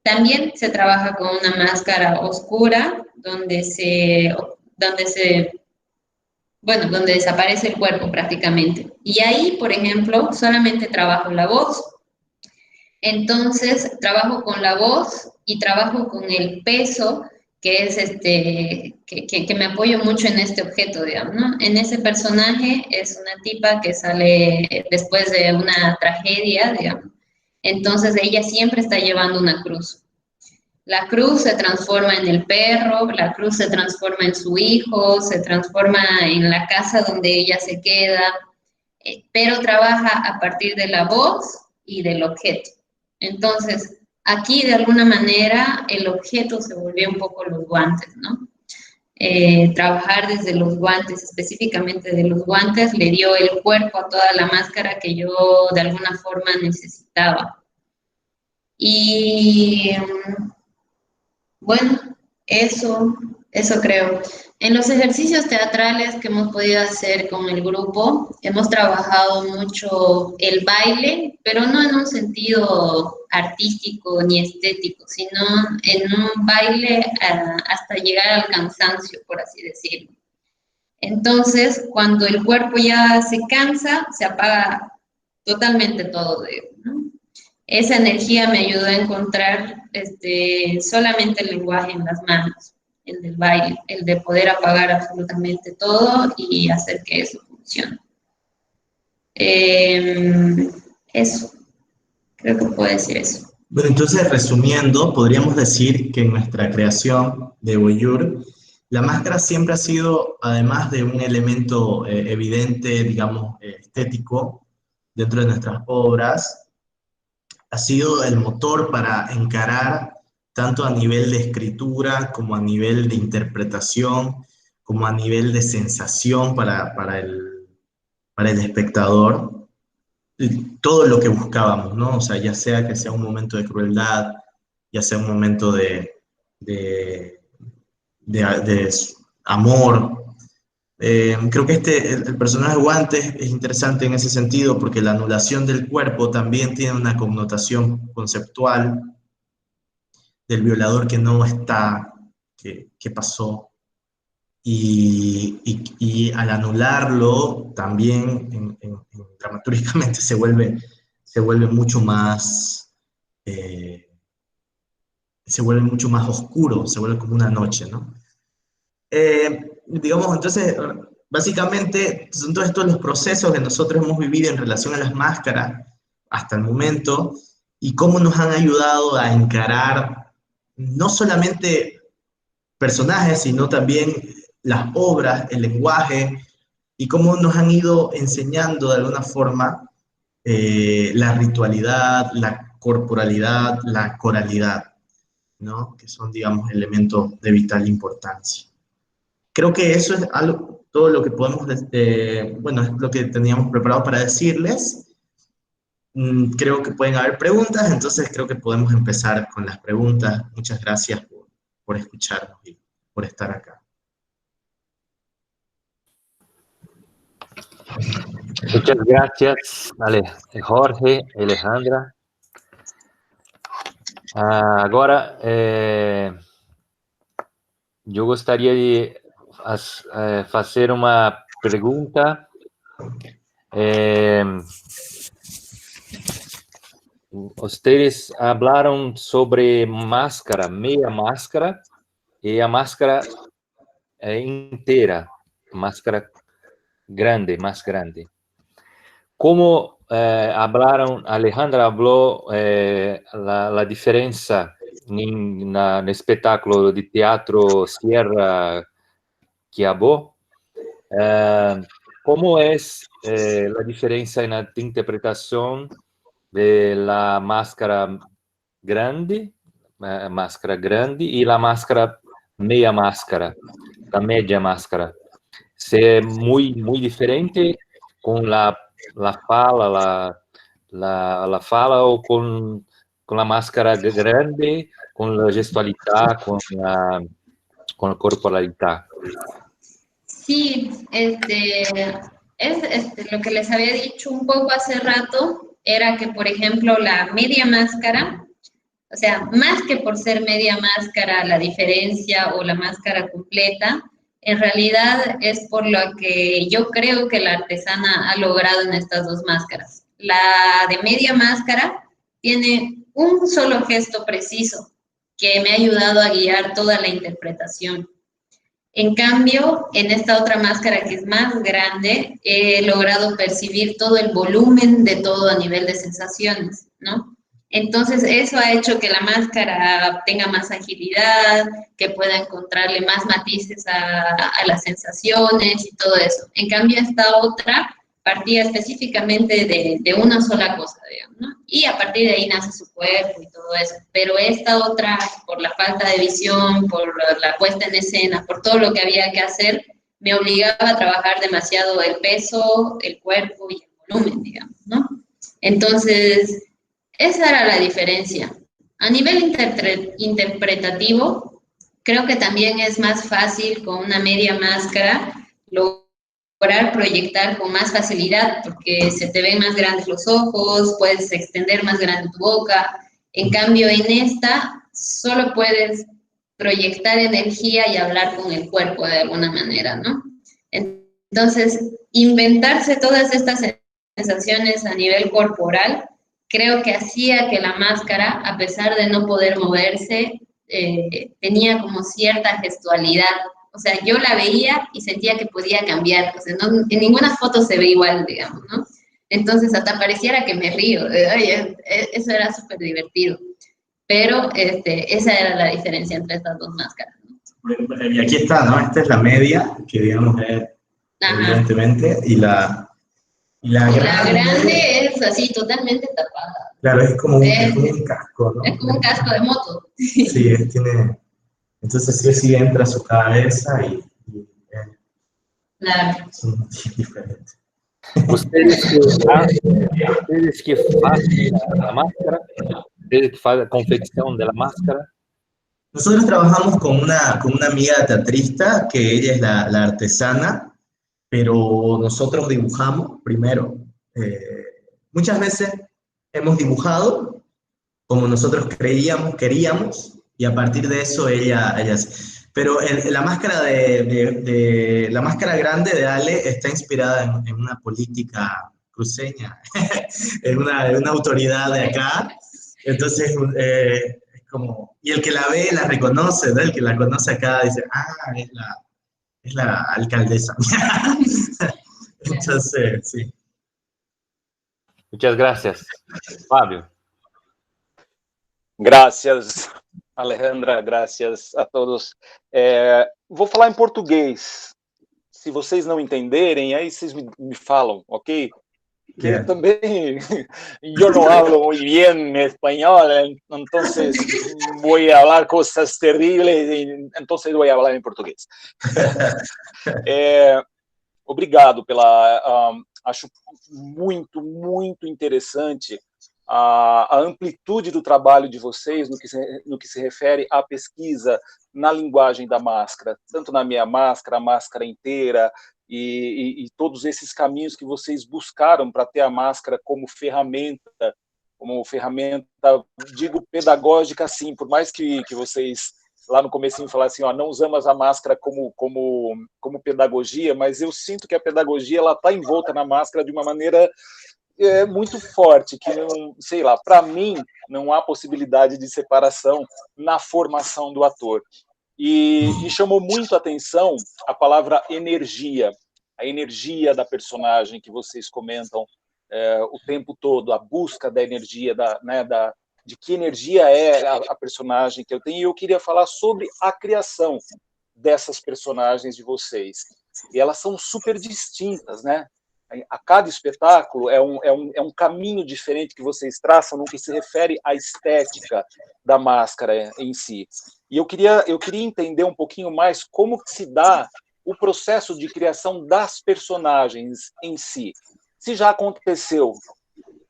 también se trabaja con una máscara oscura donde desaparece el cuerpo prácticamente. Y ahí, por ejemplo, solamente trabajo la voz. Entonces, trabajo con la voz y trabajo con el peso, que es que me apoyo mucho en este objeto, digamos, ¿no? En ese personaje es una tipa que sale después de una tragedia, digamos. Entonces, ella siempre está llevando una cruz. La cruz se transforma en el perro, la cruz se transforma en su hijo, se transforma en la casa donde ella se queda, pero trabaja a partir de la voz y del objeto. Entonces, aquí de alguna manera el objeto se volvió un poco los guantes, ¿no? Trabajar desde los guantes, específicamente de los guantes, le dio el cuerpo a toda la máscara que yo de alguna forma necesitaba. Y bueno, eso creo. En los ejercicios teatrales que hemos podido hacer con el grupo, hemos trabajado mucho el baile, pero no en un sentido artístico ni estético, sino en un baile hasta llegar al cansancio, por así decirlo. Entonces, cuando el cuerpo ya se cansa, se apaga totalmente todo, ¿no? Esa energía me ayudó a encontrar solamente el lenguaje en las manos, el del baile, el de poder apagar absolutamente todo y hacer que eso funcione. Eso, creo que puedo decir eso. Bueno, entonces, resumiendo, podríamos decir que en nuestra creación de Voyeur, la máscara siempre ha sido, además de un elemento evidente, digamos, estético, dentro de nuestras obras, ha sido el motor para encarar, tanto a nivel de escritura, como a nivel de interpretación, como a nivel de sensación para el espectador, todo lo que buscábamos, ¿no? O sea, ya sea que sea un momento de crueldad, ya sea un momento de amor. Creo que el personaje Guantes es interesante en ese sentido porque la anulación del cuerpo también tiene una connotación conceptual del violador que no está, que pasó. Y al anularlo también dramatúrgicamente se vuelve mucho más oscuro, se vuelve como una noche, ¿no? Digamos, entonces, básicamente son todos estos los procesos que nosotros hemos vivido en relación a las máscaras hasta el momento y cómo nos han ayudado a encarar no solamente personajes, sino también las obras, el lenguaje, y cómo nos han ido enseñando de alguna forma la ritualidad, la corporalidad, la coralidad, ¿no? Que son, digamos, elementos de vital importancia. Creo que eso es todo lo que podemos, bueno, es lo que teníamos preparado para decirles. Creo que pueden haber preguntas, entonces creo que podemos empezar con las preguntas. Muchas gracias por escucharnos y por estar acá. Muchas gracias, Jorge, Alejandra. Agora, eu gostaria de fazer uma pergunta. Vocês falaram sobre máscara, meia máscara e a máscara inteira, máscara grande, mais grande. Como Alejandra falou, a diferença no espetáculo de teatro Sierra Quiabo, como é a diferença na interpretação da máscara grande e a máscara meia máscara, da média máscara? Se é muito diferente com a fala ou com a máscara grande, com a gestualidade, com a corporalidad. Sí, lo que les había dicho un poco hace rato era que, por ejemplo, la media máscara, o sea, más que por ser media máscara la diferencia o la máscara completa, en realidad es por lo que yo creo que la artesana ha logrado en estas dos máscaras. La de media máscara tiene un solo gesto preciso que me ha ayudado a guiar toda la interpretación. En cambio, en esta otra máscara que es más grande, he logrado percibir todo el volumen de todo a nivel de sensaciones, ¿no? Entonces, eso ha hecho que la máscara tenga más agilidad, que pueda encontrarle más matices a las sensaciones y todo eso. En cambio, esta otra partía específicamente de una sola cosa, digamos, ¿no? Y a partir de ahí nace su cuerpo y todo eso. Pero esta otra, por la falta de visión, por la puesta en escena, por todo lo que había que hacer, me obligaba a trabajar demasiado el peso, el cuerpo y el volumen, digamos, ¿no? Entonces, esa era la diferencia. A nivel interpretativo, creo que también es más fácil con una media máscara lograr proyectar con más facilidad, porque se te ven más grandes los ojos, puedes extender más grande tu boca. En cambio, en esta solo puedes proyectar energía y hablar con el cuerpo de alguna manera, ¿no? Entonces, inventarse todas estas sensaciones a nivel corporal, creo que hacía que la máscara, a pesar de no poder moverse, tenía como cierta gestualidad. O sea, yo la veía y sentía que podía cambiar. O sea, no, en ninguna foto se ve igual, digamos, ¿no? Entonces, hasta pareciera que me río. Oye, eso era súper divertido. Pero esa era la diferencia entre estas dos máscaras, ¿no? Y aquí está, ¿no? Esta es la media, que digamos es, evidentemente, y la grande es así, totalmente tapada. Claro, es como un casco, ¿no? Es como un casco de moto. Sí, tiene... Entonces sí entra a su cabeza y claro. Son diferentes. Ustedes que hacen la máscara, ustedes que hacen la confección de la máscara. Nosotros trabajamos con una amiga teatrista, que ella es la artesana, pero nosotros dibujamos primero. Muchas veces hemos dibujado como nosotros queríamos, y a partir de eso ella pero la máscara la máscara grande de Ale está inspirada en una política cruceña, en una autoridad de acá. Entonces, es como, y el que la ve la reconoce, ¿no? El que la conoce acá dice, es la alcaldesa. Entonces, sí. Muchas gracias. Fábio. Graças, Alejandra, graças a todos. Vou falar em português. Se vocês não entenderem, aí vocês me falam, ok? Que eu também, eu não hablo muy bien español, entonces voy a hablar cosas terribles, entonces voy a hablar em português. Obrigado pela... acho muito, muito interessante a amplitude do trabalho de vocês no que se refere à pesquisa na linguagem da máscara, tanto na minha máscara, a máscara inteira, e todos esses caminhos que vocês buscaram para ter a máscara como ferramenta, digo, pedagógica, sim, por mais que vocês lá no comecinho falassem, ó, não usamos a máscara como pedagogia, mas eu sinto que a pedagogia ela está envolta na máscara de uma maneira muito forte, que não, sei lá, para mim não há possibilidade de separação na formação do ator. E me chamou muito a atenção a palavra energia, a energia da personagem que vocês comentam o tempo todo, a busca da energia, de que energia é a personagem que eu tenho, e eu queria falar sobre a criação dessas personagens de vocês. E elas são super distintas, né? A cada espetáculo é um caminho diferente que vocês traçam no que se refere à estética da máscara em si. E eu queria entender um pouquinho mais como que se dá o processo de criação das personagens em si. Se já aconteceu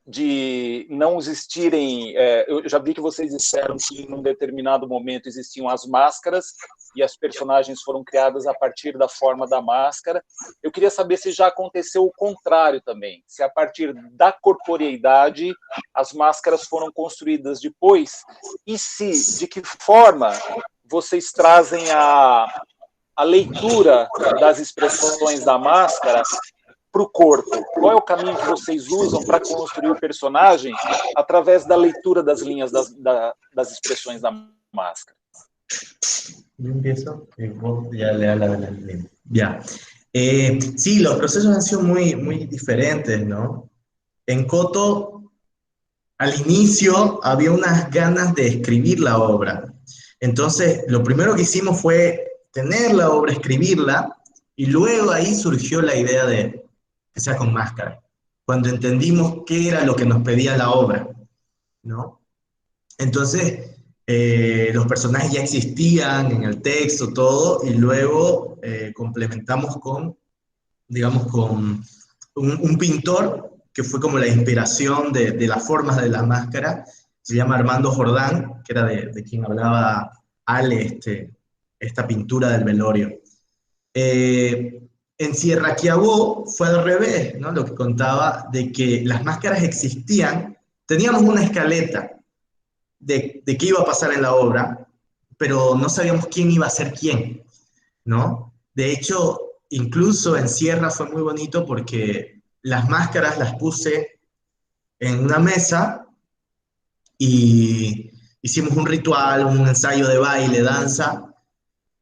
de não existirem... eu já vi que vocês disseram que em um determinado momento existiam as máscaras e as personagens foram criadas a partir da forma da máscara. Eu queria saber se já aconteceu o contrário também, se a partir da corporeidade as máscaras foram construídas depois, e de que forma vocês trazem a leitura das expressões da máscara para o corpo. Qual é o caminho que vocês usam para construir o personagem através da leitura das linhas das expressões da máscara? Yo empiezo, vos ya le hablas de la línea. Ya. Sí, los procesos han sido muy, muy diferentes, ¿no? En Coto, al inicio, había unas ganas de escribir la obra. Entonces, lo primero que hicimos fue tener la obra, escribirla, y luego ahí surgió la idea de que sea con máscara, cuando entendimos qué era lo que nos pedía la obra, ¿no? Entonces, los personajes ya existían en el texto, todo, y luego complementamos con, digamos, con un pintor que fue como la inspiración de las formas de la máscara, se llama Armando Jordán, que era de quien hablaba Ale, esta pintura del velorio. En Sierra Quiabó fue al revés, ¿no? Lo que contaba de que las máscaras existían, teníamos una escaleta de qué iba a pasar en la obra, pero no sabíamos quién iba a ser quién, ¿no? De hecho, incluso en Sierra fue muy bonito porque las máscaras las puse en una mesa y hicimos un ritual, un ensayo de baile, danza,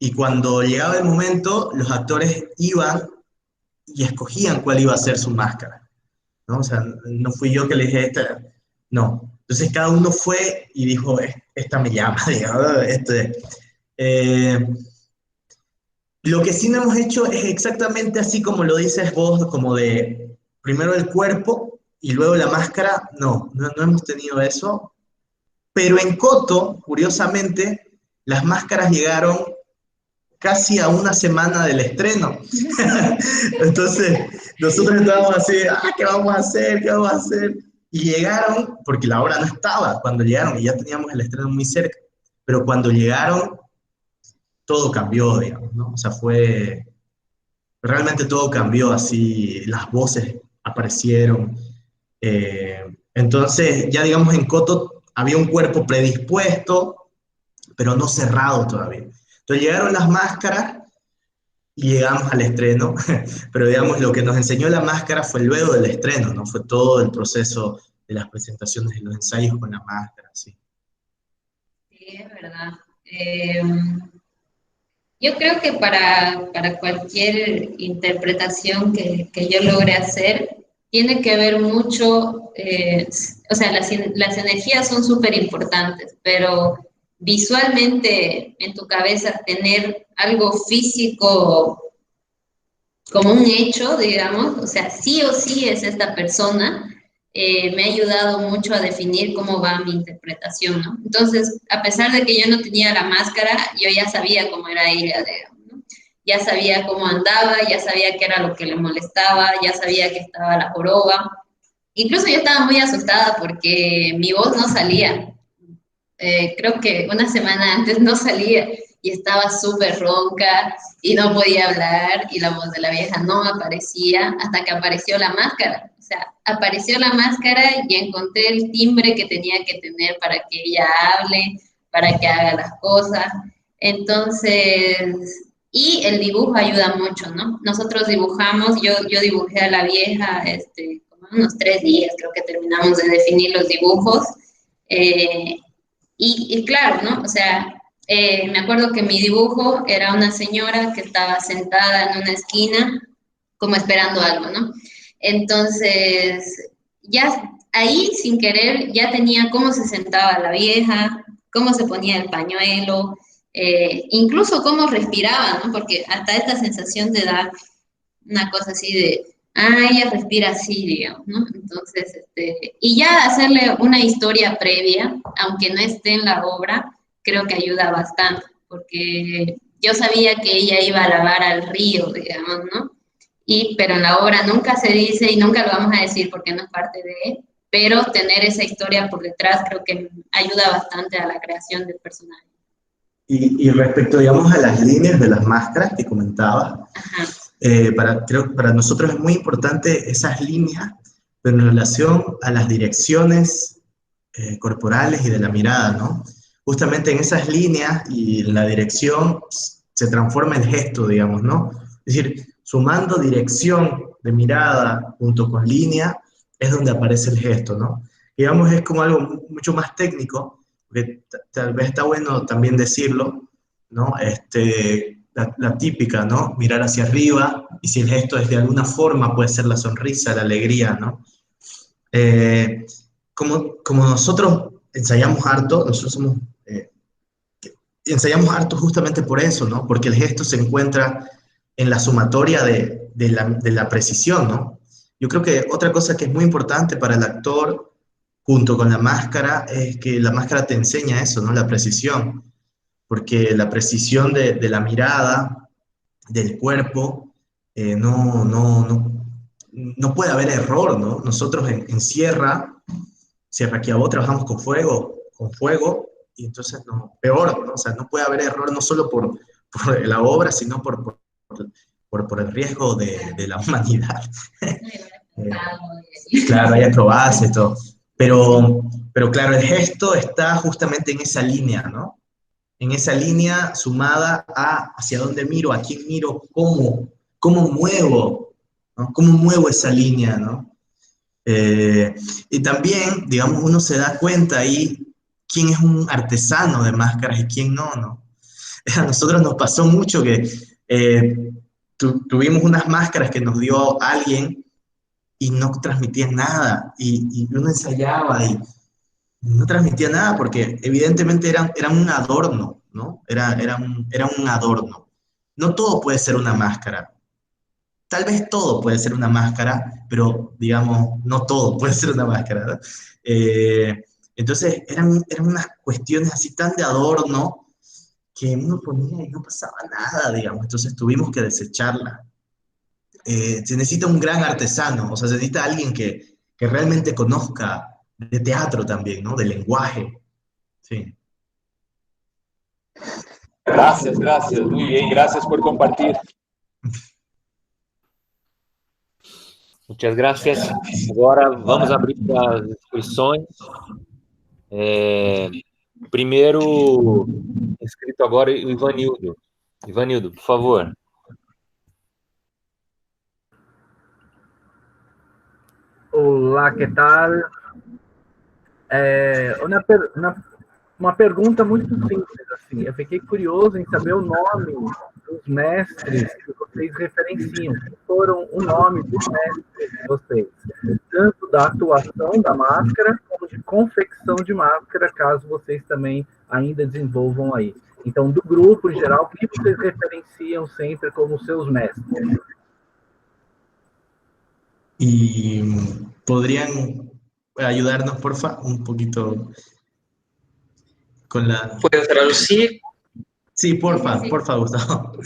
y cuando llegaba el momento, los actores iban y escogían cuál iba a ser su máscara, ¿no? O sea, no fui yo que le dije esta, no. Entonces cada uno fue y dijo, esta me llama, digamos, eh, lo que sí no hemos hecho es exactamente así como lo dices vos, como de primero el cuerpo y luego la máscara, no hemos tenido eso, pero en Coto, curiosamente, las máscaras llegaron casi a una semana del estreno. Entonces, nosotros estábamos así, ¿qué vamos a hacer? ¿Qué vamos a hacer? Y llegaron, porque la obra no estaba cuando llegaron, y ya teníamos el estreno muy cerca, pero cuando llegaron, todo cambió, digamos, ¿no? O sea, realmente todo cambió, así, las voces aparecieron. Entonces, ya digamos, en Coto había un cuerpo predispuesto, pero no cerrado todavía. Entonces llegaron las máscaras y llegamos al estreno, pero digamos, lo que nos enseñó la máscara fue luego del estreno, ¿no? Fue todo el proceso de las presentaciones y los ensayos con la máscara, sí. Sí, es verdad. Yo creo que para cualquier interpretación que yo logre hacer, tiene que ver mucho, o sea, las energías son súper importantes, pero visualmente en tu cabeza tener algo físico como un hecho, digamos, o sea, sí o sí es esta persona, me ha ayudado mucho a definir cómo va mi interpretación, ¿no? Entonces, a pesar de que yo no tenía la máscara, yo ya sabía cómo era ella, digamos, ¿no? Ya sabía cómo andaba, ya sabía qué era lo que le molestaba, ya sabía que estaba la joroba. Incluso yo estaba muy asustada porque mi voz no salía. Creo que una semana antes no salía y estaba súper ronca y no podía hablar y la voz de la vieja no aparecía hasta que apareció la máscara. O sea, apareció la máscara y encontré el timbre que tenía que tener para que ella hable, para que haga las cosas. Entonces, y el dibujo ayuda mucho, ¿no? Nosotros dibujamos, yo dibujé a la vieja, como unos 3 días, creo que terminamos de definir los dibujos. Eh, y claro, ¿no? O sea, me acuerdo que mi dibujo era una señora que estaba sentada en una esquina, como esperando algo, ¿no? Entonces, ya ahí, sin querer, ya tenía cómo se sentaba la vieja, cómo se ponía el pañuelo, incluso cómo respiraba, ¿no? Porque hasta esta sensación te da una cosa así de, ella respira así, digamos, ¿no? Entonces, y ya hacerle una historia previa, aunque no esté en la obra, creo que ayuda bastante, porque yo sabía que ella iba a lavar al río, digamos, ¿no? Pero en la obra nunca se dice y nunca lo vamos a decir porque no es parte de, pero tener esa historia por detrás creo que ayuda bastante a la creación del personaje. Y respecto, digamos, a las líneas de las máscaras que comentabas, creo que para nosotros es muy importante esas líneas, pero en relación a las direcciones corporales y de la mirada, ¿no? Justamente en esas líneas y en la dirección se transforma el gesto, digamos, ¿no? Es decir, sumando dirección de mirada junto con línea es donde aparece el gesto, ¿no? Digamos, es como algo mucho más técnico, porque tal vez está bueno también decirlo, ¿no? La típica, ¿no? Mirar hacia arriba, y si el gesto es de alguna forma, puede ser la sonrisa, la alegría, ¿no? Como nosotros ensayamos harto, ensayamos harto justamente por eso, ¿no? Porque el gesto se encuentra en la sumatoria de la precisión, ¿no? Yo creo que otra cosa que es muy importante para el actor, junto con la máscara, es que la máscara te enseña eso, ¿no? La precisión, porque la precisión de la mirada, del cuerpo, no puede haber error, ¿no? Nosotros en Sierra Si Raquiabó trabajamos con fuego, y entonces no, peor, ¿no? O sea, no puede haber error no solo por la obra, sino por el riesgo de la humanidad. Claro, hay acrobacias y todo. Pero claro, el gesto está justamente en esa línea, ¿no? En esa línea sumada a hacia dónde miro, a quién miro, cómo muevo, ¿no? Cómo muevo esa línea, ¿no? Y también, digamos, uno se da cuenta ahí quién es un artesano de máscaras y quién no, ¿no? A nosotros nos pasó mucho que tuvimos unas máscaras que nos dio alguien y no transmitían nada, y uno ensayaba y no transmitía nada porque evidentemente eran un adorno, ¿no? Era un adorno. No todo puede ser una máscara. Tal vez todo puede ser una máscara, pero digamos, no todo puede ser una máscara, ¿no? Entonces eran unas cuestiones así tan de adorno que uno ponía y no pasaba nada, digamos. Entonces tuvimos que desecharla. Se necesita un gran artesano, o sea, se necesita alguien que realmente conozca de teatro también, ¿no? De lenguaje. Sí. Gracias, gracias. Muy bien, gracias por compartir. Muchas gracias. Agora vamos abrir as inscrições. Primeiro inscrito agora, o Ivanildo. Ivanildo, por favor. Olá, que tal? Uma pergunta muito simples, assim. Eu fiquei curioso em saber o nome dos mestres que vocês referenciam. Que foram o nome dos mestres de vocês, tanto da atuação da máscara, como de confecção de máscara, caso vocês também ainda desenvolvam aí. Então, do grupo em geral, o que vocês referenciam sempre como seus mestres? Y podrían ayudarnos, porfa, un poquito con la... ¿Puedo traducir? Sí, porfa, Gustavo.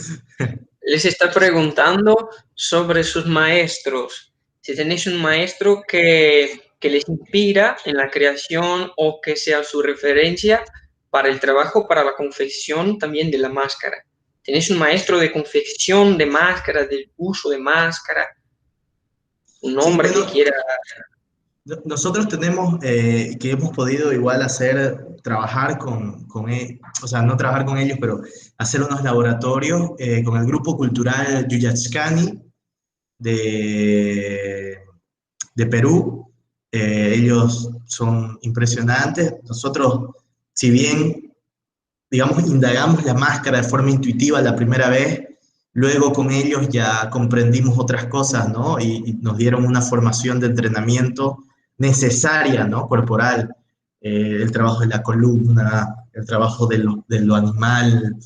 Les está preguntando sobre sus maestros. Si tenéis un maestro que les inspira en la creación o que sea su referencia para el trabajo, para la confección también de la máscara. ¿Tenéis un maestro de confección de máscara, del uso de máscara? Un nombre Sí, bueno, que quiera... nosotros tenemos, que hemos podido igual trabajar o sea, no trabajar con ellos, pero hacer unos laboratorios con el grupo cultural Yuyachkani de Perú. Ellos son impresionantes. Nosotros, si bien, digamos, indagamos la máscara de forma intuitiva la primera vez, luego con ellos ya comprendimos otras cosas, ¿no? Y nos dieron una formación de entrenamiento necesaria, ¿no? Corporal, el trabajo de la columna, el trabajo de lo animal,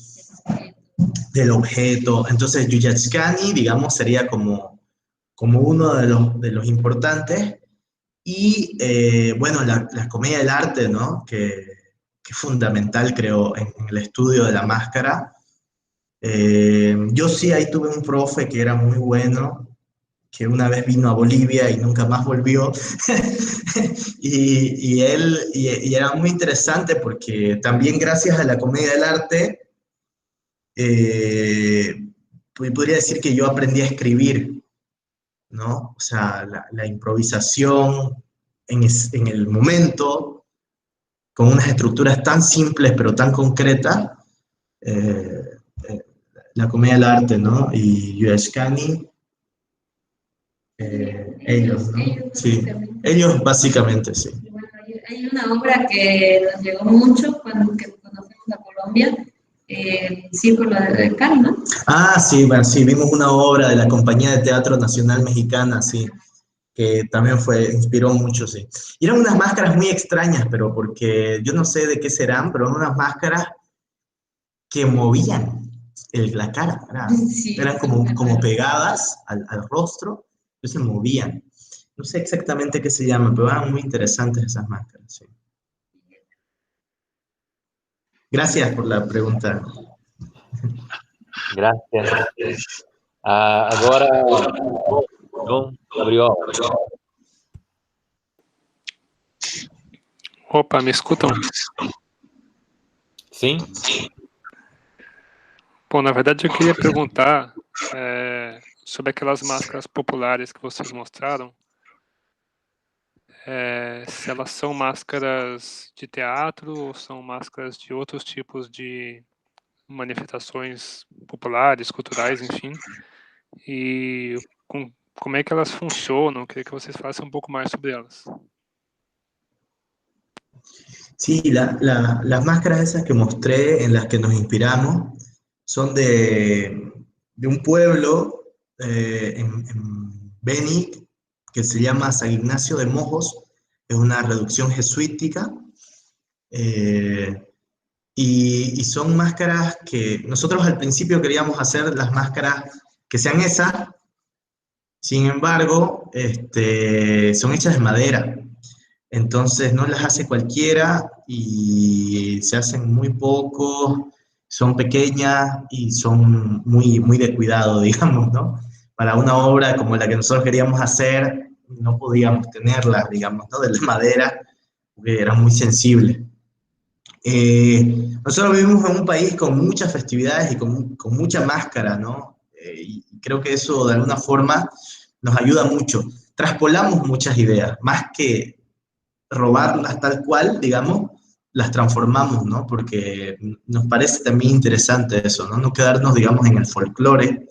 del objeto. Entonces, Yuyachkani, digamos, sería como uno de los importantes. Y, bueno, la comedia del arte, ¿no? Que es fundamental, creo, en el estudio de la máscara. Yo sí ahí tuve un profe que era muy bueno, que una vez vino a Bolivia y nunca más volvió. y era muy interesante porque también gracias a la comedia del arte, podría decir que yo aprendí a escribir, ¿no? O sea, la improvisación en el momento, con unas estructuras tan simples pero tan concretas, la comedia del arte, ¿no? Y Yuyachkani, ellos, ¿no? Sí, ellos básicamente, sí. Bueno, hay una obra que nos llegó mucho cuando fuimos a Colombia, Círculo de Cali, ¿no? Ah, sí, bueno, sí, vimos una obra de la Compañía de Teatro Nacional Mexicana, sí, que también inspiró mucho, sí. Y eran unas máscaras muy extrañas, pero porque yo no sé de qué serán, pero eran unas máscaras que movían la cara, eran como pegadas al rostro, entonces se movían. No sé exactamente qué se llaman, pero eran muy interesantes esas máscaras, sí. Gracias por la pregunta. Gracias. Agora, João Gabriel. Opa, me escutam? Sim? Bom, na verdade eu queria perguntar sobre aquelas máscaras populares que vocês mostraram, se elas são máscaras de teatro ou são máscaras de outros tipos de manifestações populares, culturais, enfim, e como é que elas funcionam. Eu queria que vocês falassem un poco más sobre elas. Sí, las máscaras esas que mostré, en las que nos inspiramos, son de un pueblo en Beni, que se llama San Ignacio de Mojos. Es una reducción jesuítica, y son máscaras que nosotros al principio queríamos hacer las máscaras que sean esas. Sin embargo, son hechas de madera. Entonces no las hace cualquiera y se hacen muy poco, son pequeñas y son muy, muy de cuidado, digamos, ¿no? Para una obra como la que nosotros queríamos hacer, no podíamos tenerlas, digamos, ¿no? De la madera, porque eran muy sensibles. Nosotros vivimos en un país con muchas festividades y con mucha máscara, ¿no? Y creo que eso de alguna forma nos ayuda mucho. Traspolamos muchas ideas, más que robarlas tal cual, digamos, las transformamos, ¿no? Porque nos parece también interesante eso, ¿no? No quedarnos, digamos, en el folclore,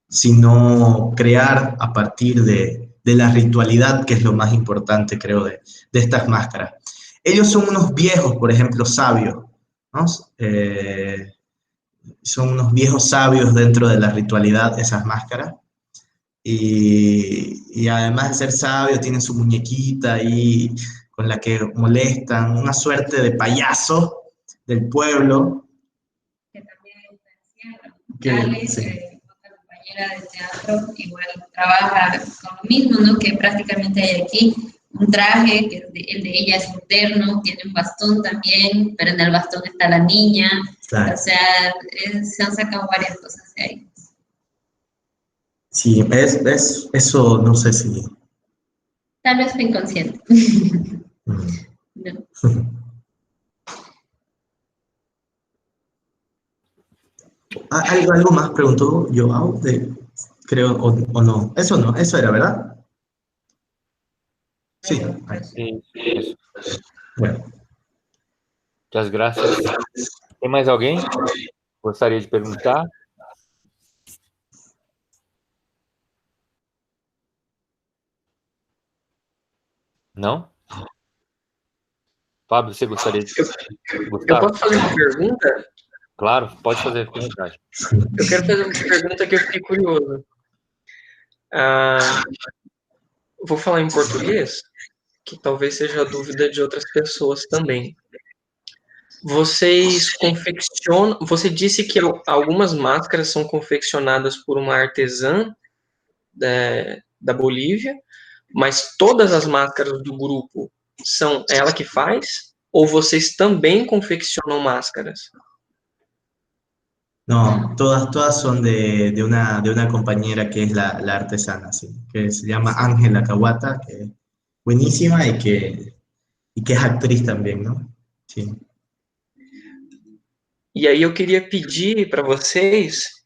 sino crear a partir de la ritualidad, que es lo más importante, creo, de estas máscaras. Ellos son unos viejos, por ejemplo, sabios, ¿no? Son unos viejos sabios dentro de la ritualidad, esas máscaras. Y además de ser sabio, tienen su muñequita ahí con la que molestan, una suerte de payaso del pueblo. Que también Alex, sí. otra compañera de teatro, igual trabaja con lo mismo, ¿no? Que prácticamente hay aquí un traje, que el de ella es interno, tiene un bastón también, pero en el bastón está la niña. Claro. O sea, se han sacado varias cosas de ahí. Sí, eso no sé si... Tal vez fue inconsciente. No. ¿Algo más preguntó Joao? Creo, o no. Eso no, eso era, ¿verdad? Sí. Isso. Bueno. Muchas gracias. Tem mais alguém? Gostaria de perguntar? Não? Fábio, você gostaria de... Eu posso fazer uma pergunta? Claro, pode fazer, fique à vontade. Eu quero fazer uma pergunta que eu fiquei curioso. Vou falar em português, que talvez seja a dúvida de outras pessoas também. Vocês confeccionam... Você disse que algumas máscaras são confeccionadas por uma artesã da Bolívia, mas todas as máscaras do grupo são ela que faz? Ou vocês também confeccionam máscaras? No, todas son de una compañera que es la artesana, sí, que se llama Ángela Kawata, que es buenísima y que es actriz también, ¿no? Sí. E aí eu queria pedir para vocês,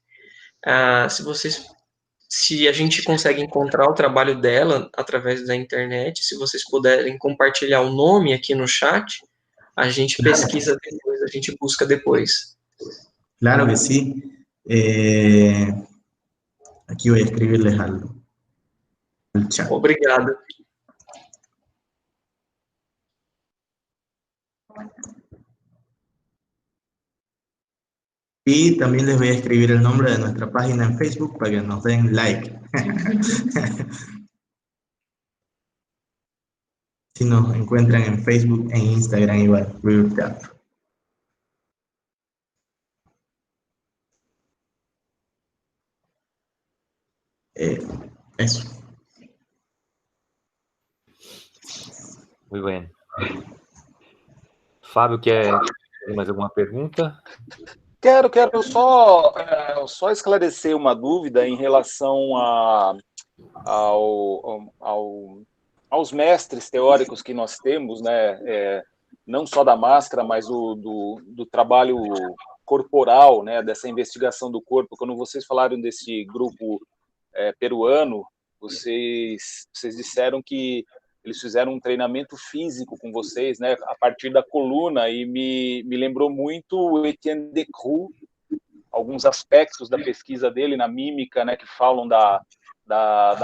se a gente consegue encontrar o trabalho dela através da internet, se vocês puderem compartilhar o nome aqui no chat, a gente pesquisa depois, a gente busca depois. Claro que sí. Aquí voy a escribirles algo al chat. Obrigado. Y también les voy a escribir el nombre de nuestra página en Facebook para que nos den like. Si nos encuentran en Facebook e Instagram igual, River Teatro. Eso. Muito bem. Fábio, quer mais alguma pergunta? Quero só esclarecer uma dúvida em relação aos mestres teóricos que nós temos, né? não só da máscara, mas do trabalho corporal, né, dessa investigação do corpo. Quando vocês falaram desse grupo peruano, vocês disseram que eles fizeram um treinamento físico com vocês, né, a partir da coluna, e me lembrou muito o Etienne Decroux, alguns aspectos da pesquisa dele na mímica, né, que falam da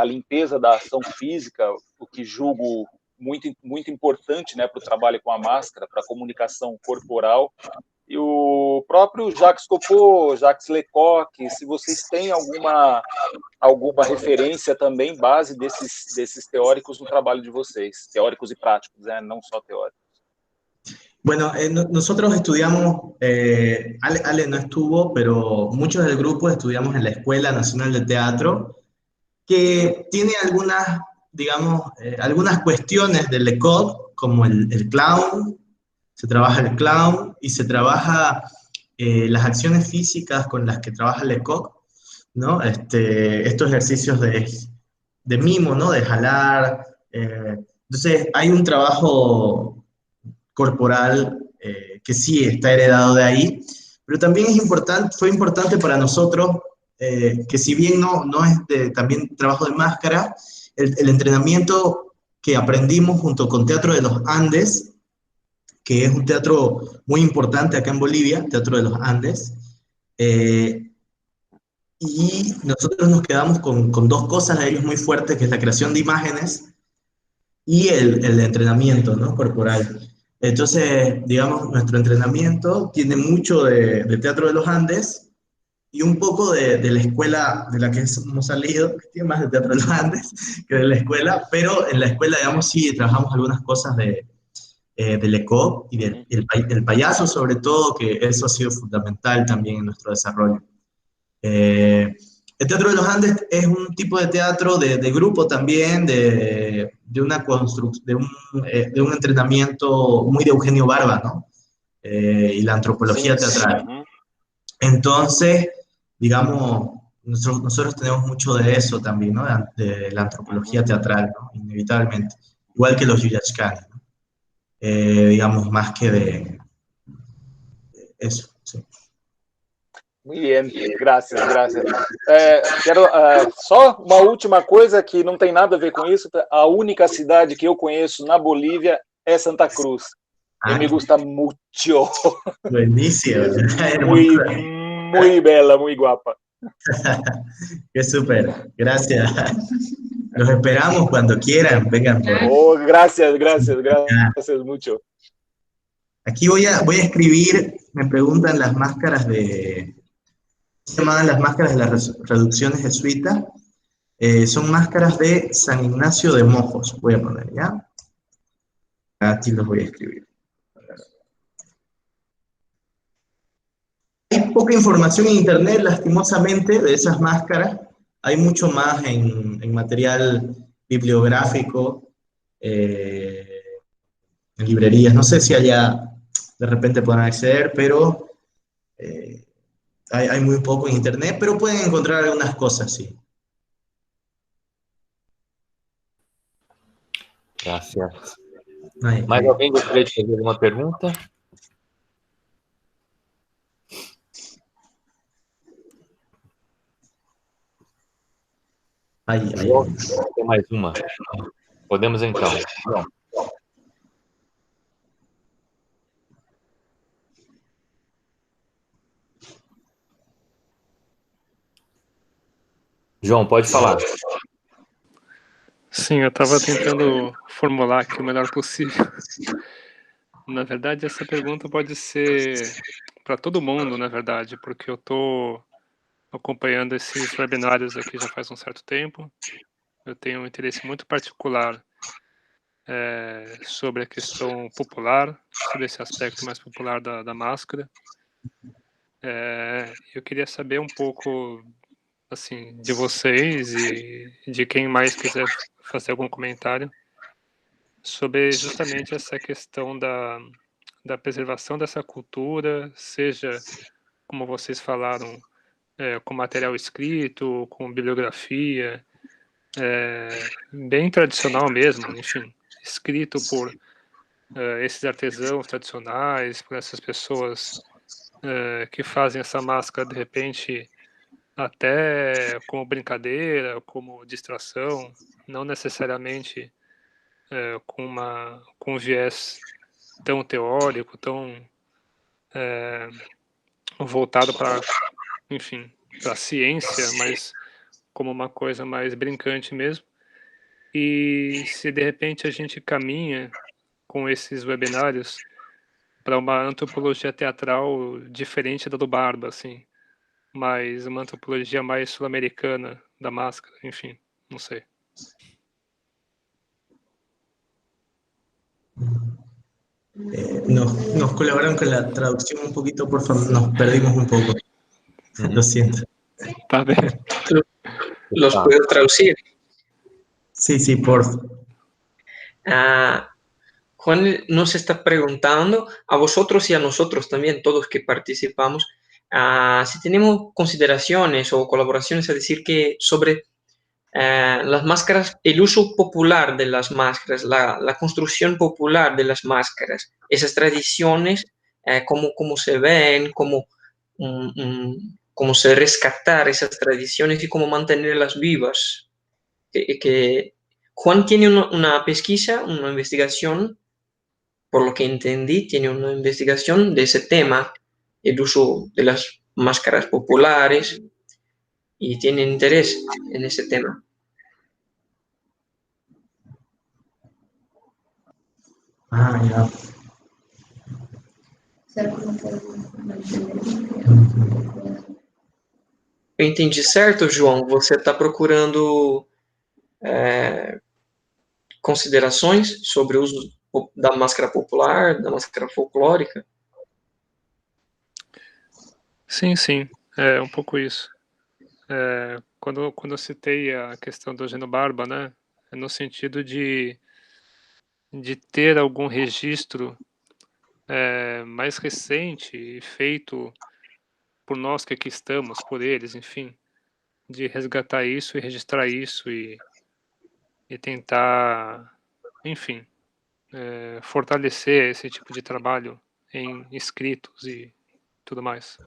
limpeza da ação física, o que julgo muito importante, né, para o trabalho com a máscara, para a comunicação corporal. E o próprio Jacques Copeau, Jacques Lecoq, se vocês têm alguma referência também, base desses teóricos no trabalho de vocês, teóricos y prácticos, não só teóricos. Bueno, nosotros estudiamos, Ale no estuvo, pero muchos del grupo estudiamos en la Escuela Nacional de Teatro, que tiene algunas, digamos, algunas cuestiones del Lecoq, como el clown, se trabaja el clown y se trabaja las acciones físicas con las que trabaja Lecoq, ¿no? Estos ejercicios de mimo, ¿no? De jalar. Entonces, hay un trabajo corporal que sí está heredado de ahí, pero también fue importante para nosotros que si bien no es también trabajo de máscara, el entrenamiento que aprendimos junto con Teatro de los Andes, que es un teatro muy importante acá en Bolivia, Teatro de los Andes, y nosotros nos quedamos con dos cosas de ellos muy fuertes, que es la creación de imágenes y el entrenamiento, ¿no? Corporal. Entonces, digamos, nuestro entrenamiento tiene mucho de Teatro de los Andes y un poco de la escuela de la que hemos salido, que tiene más de Teatro de los Andes que de la escuela, pero en la escuela, digamos, sí trabajamos algunas cosas de Lecoq y del payaso, sobre todo, que eso ha sido fundamental también en nuestro desarrollo. El Teatro de los Andes es un tipo de teatro de grupo también, de un entrenamiento muy de Eugenio Barba, ¿no? Y la antropología teatral. Entonces, digamos, nosotros tenemos mucho de eso también, ¿no? De la antropología teatral, ¿no? Inevitablemente. Igual que los Yuyachkani, ¿no? Digamos, más que de eso, sí. Muito bem, graças. Quero só uma última coisa que não tem nada a ver com isso. A única cidade que eu conheço na Bolívia é Santa Cruz. E me gusta mucho. Buenísimo. Muy bella, muy guapa. Qué súper, gracias. Los esperamos cuando quieran, vengan por. Oh, gracias mucho. Aquí voy a escribir, me preguntan las máscaras se llaman las máscaras de las reducciones jesuitas, son máscaras de San Ignacio de Mojos, voy a poner, ¿ya? Aquí los voy a escribir. Hay poca información en internet, lastimosamente, de esas máscaras. Hay mucho más en material bibliográfico, en librerías. No sé si allá de repente podrán acceder, pero hay muy poco en internet, pero pueden encontrar algunas cosas, sí. Gracias. Mais alguém gostaria de fazer alguma pergunta? Tem mais uma. Podemos então. João, pode falar. Sim, eu estava tentando formular aqui o melhor possível. Na verdade, essa pergunta pode ser para todo mundo, na verdade, porque eu estou acompanhando esses webinários aqui já faz um certo tempo. Eu tenho um interesse muito particular sobre a questão popular, sobre esse aspecto mais popular da máscara. Eu queria saber um pouco assim, de vocês e de quem mais quiser fazer algum comentário sobre justamente essa questão da preservação dessa cultura, seja, como vocês falaram, com material escrito, com bibliografia, bem tradicional mesmo, enfim, escrito por esses artesãos tradicionais, por essas pessoas que fazem essa máscara, de repente, até como brincadeira, como distração, não necessariamente com um viés tão teórico, tão voltado para, enfim, para a ciência, mas como uma coisa mais brincante mesmo. E se de repente a gente caminha com esses webinários para uma antropologia teatral diferente da do Barba, assim, mas uma antropologia mais sul-americana da máscara, enfim, não sei. Nos colaboraron con la traducción un poquito, por favor, nos perdimos un poco. Lo siento. Tá bem. ¿Los puedo traducir? Sí, sí, por favor. Juan nos está preguntando, a vosotros y a nosotros también, todos que participamos, si tenemos consideraciones o colaboraciones a decir que sobre las máscaras, el uso popular de las máscaras, la construcción popular de las máscaras, esas tradiciones, cómo se ven, cómo se rescatar esas tradiciones y cómo mantenerlas vivas. Que Juan tiene una pesquisa, una investigación, por lo que entendí, tiene una investigación de ese tema, el uso de las máscaras populares, y tiene interés en ese tema. Ya. Eu entendi certo, João? Você está procurando considerações sobre o uso da máscara popular, da máscara folclórica? Sim, sim, é um pouco isso. Quando eu citei a questão do Eugênio Barba, né, é no sentido de ter algum registro mais recente e feito por nós que aqui estamos, por eles, enfim, de resgatar isso e registrar isso e tentar, enfim, fortalecer esse tipo de trabalho em escritos e tudo mais.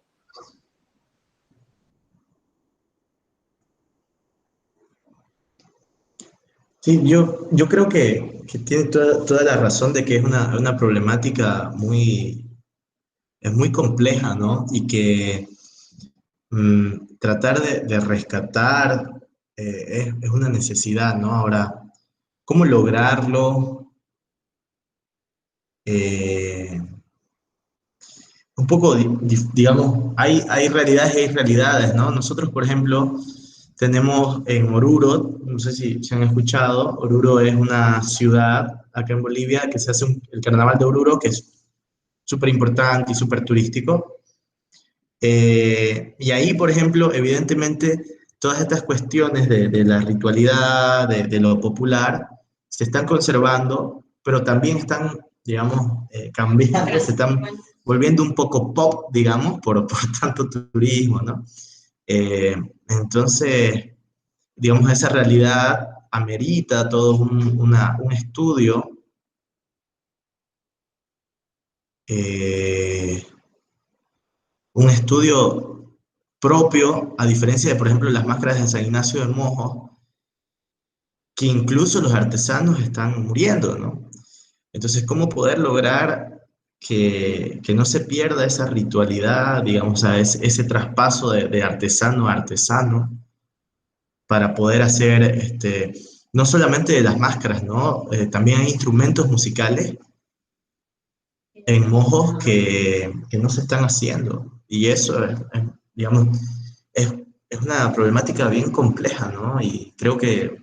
Sí, yo creo que tiene toda la razón de que es una problemática es muy compleja, ¿no? Y que tratar de rescatar es una necesidad, ¿no? Ahora, ¿cómo lograrlo? Un poco, digamos, hay realidades y hay realidades, ¿no? Nosotros, por ejemplo, tenemos en Oruro, no sé si han escuchado, Oruro es una ciudad acá en Bolivia que se hace el carnaval de Oruro, que es súper importante y súper turístico. Y ahí, por ejemplo, evidentemente, todas estas cuestiones de la ritualidad, de lo popular, se están conservando, pero también están, digamos, cambiando, se están volviendo un poco pop, digamos, por tanto turismo, ¿no? Entonces, digamos, esa realidad amerita todo un estudio propio, a diferencia de, por ejemplo, las máscaras de San Ignacio de Mojos, que incluso los artesanos están muriendo, ¿no? Entonces, ¿cómo poder lograr que no se pierda esa ritualidad, digamos, ese traspaso de artesano a artesano, para poder hacer, no solamente de las máscaras, ¿no? También hay instrumentos musicales en Mojos que no se están haciendo. Y eso, digamos, es una problemática bien compleja, ¿no? Y creo que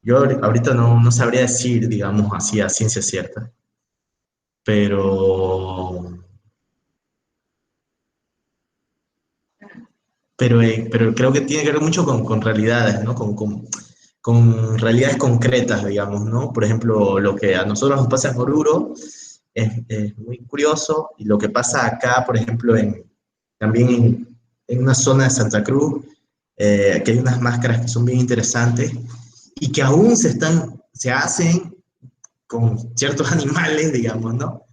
yo ahorita no sabría decir, digamos, así a ciencia cierta. Pero creo que tiene que ver mucho con realidades, ¿no? Con realidades concretas, digamos, ¿no? Por ejemplo, lo que a nosotros nos pasa en Oruro es muy curioso, y lo que pasa acá, por ejemplo, también en una zona de Santa Cruz, que hay unas máscaras que son bien interesantes y que aún se hacen con ciertos animales, digamos, ¿no?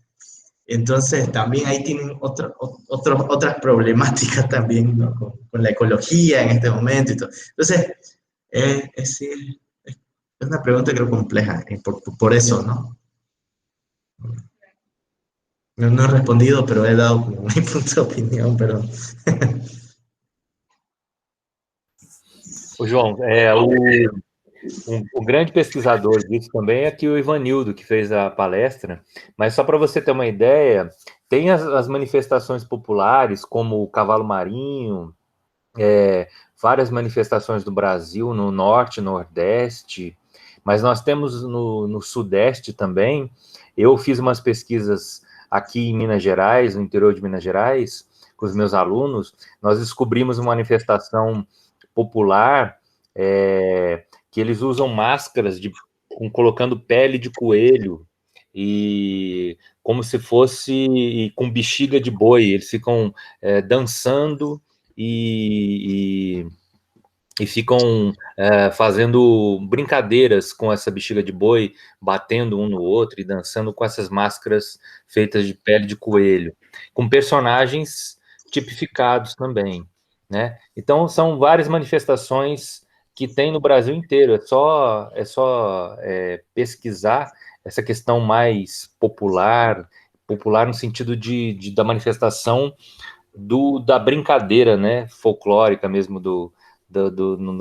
Entonces también ahí tienen otras problemáticas también, ¿no? Con la ecología en este momento y todo. Entonces, sí, es una pregunta creo compleja, por eso, ¿no? No he respondido, pero he dado como mi punto de opinião, pero... Ô, João, o grande pesquisador disso também é aqui o Ivanildo, que fez a palestra, mas só para você ter uma ideia, tem as manifestações populares, como o cavalo marinho, várias manifestações do Brasil, no norte, nordeste, mas nós temos no sudeste também. Eu fiz umas pesquisas aqui em Minas Gerais, no interior de Minas Gerais, com os meus alunos, nós descobrimos uma manifestação popular, que eles usam máscaras colocando pele de coelho, e como se fosse com bexiga de boi, eles ficam dançando e ficam fazendo brincadeiras com essa bexiga de boi, batendo um no outro e dançando com essas máscaras feitas de pele de coelho, com personagens tipificados também, né? Então, são várias manifestações que tem no Brasil inteiro, é só pesquisar essa questão mais popular no sentido da manifestação da brincadeira, né, folclórica mesmo do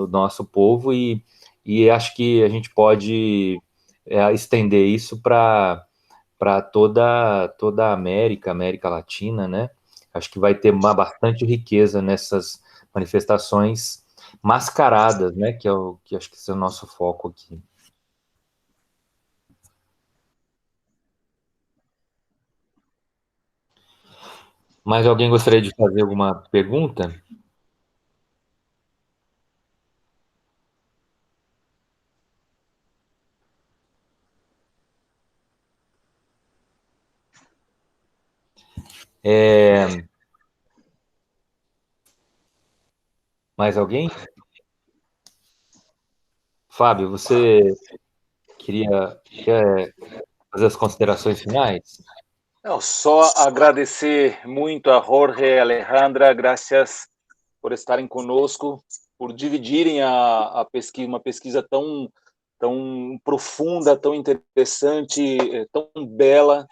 nosso povo, e acho que a gente pode estender isso para toda a América Latina, né? Acho que vai ter bastante riqueza nessas manifestações mascaradas, né? Que acho que esse é o nosso foco aqui. Mais alguém gostaria de fazer alguma pergunta? Mais alguém? Fábio, você quer fazer as considerações finais? Não, só agradecer muito a Jorge e Alejandra, graças por estarem conosco, por dividirem a pesquisa, uma pesquisa tão profunda, tão interessante, tão bela.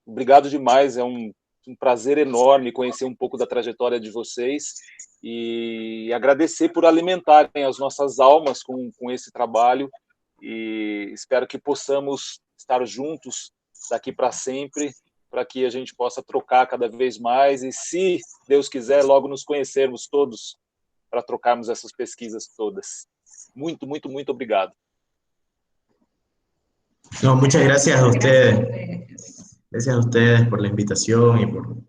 Obrigado demais, é um prazer enorme conhecer um pouco da trajetória de vocês e agradecer por alimentarem as nossas almas com esse trabalho, e espero que possamos estar juntos daqui para sempre, para que a gente possa trocar cada vez mais e, se Deus quiser, logo nos conhecermos todos para trocarmos essas pesquisas todas. Muito, muito, muito obrigado. No, muchas gracias a ustedes. Gracias a ustedes por la invitación y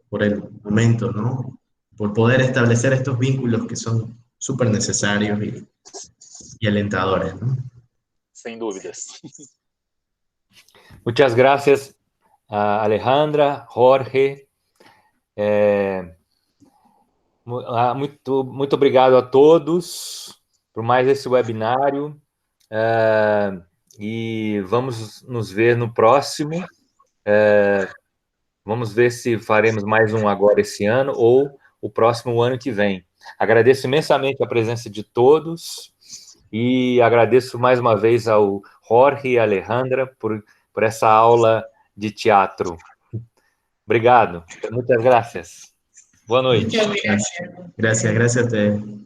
por el momento, ¿no? Por poder establecer estos vínculos que son súper necesarios y alentadores, ¿no? Sem dúvidas. Muchas gracias, Alejandra, Jorge. Muito obrigado a todos por mais esse webinário. E vamos nos ver no próximo. Vamos ver se faremos mais um agora esse ano ou o próximo ano que vem. Agradeço imensamente a presença de todos e agradeço mais uma vez ao Jorge e a Alejandra por essa aula de teatro. Obrigado. Muitas gracias. Boa noite. Gracias a ustedes.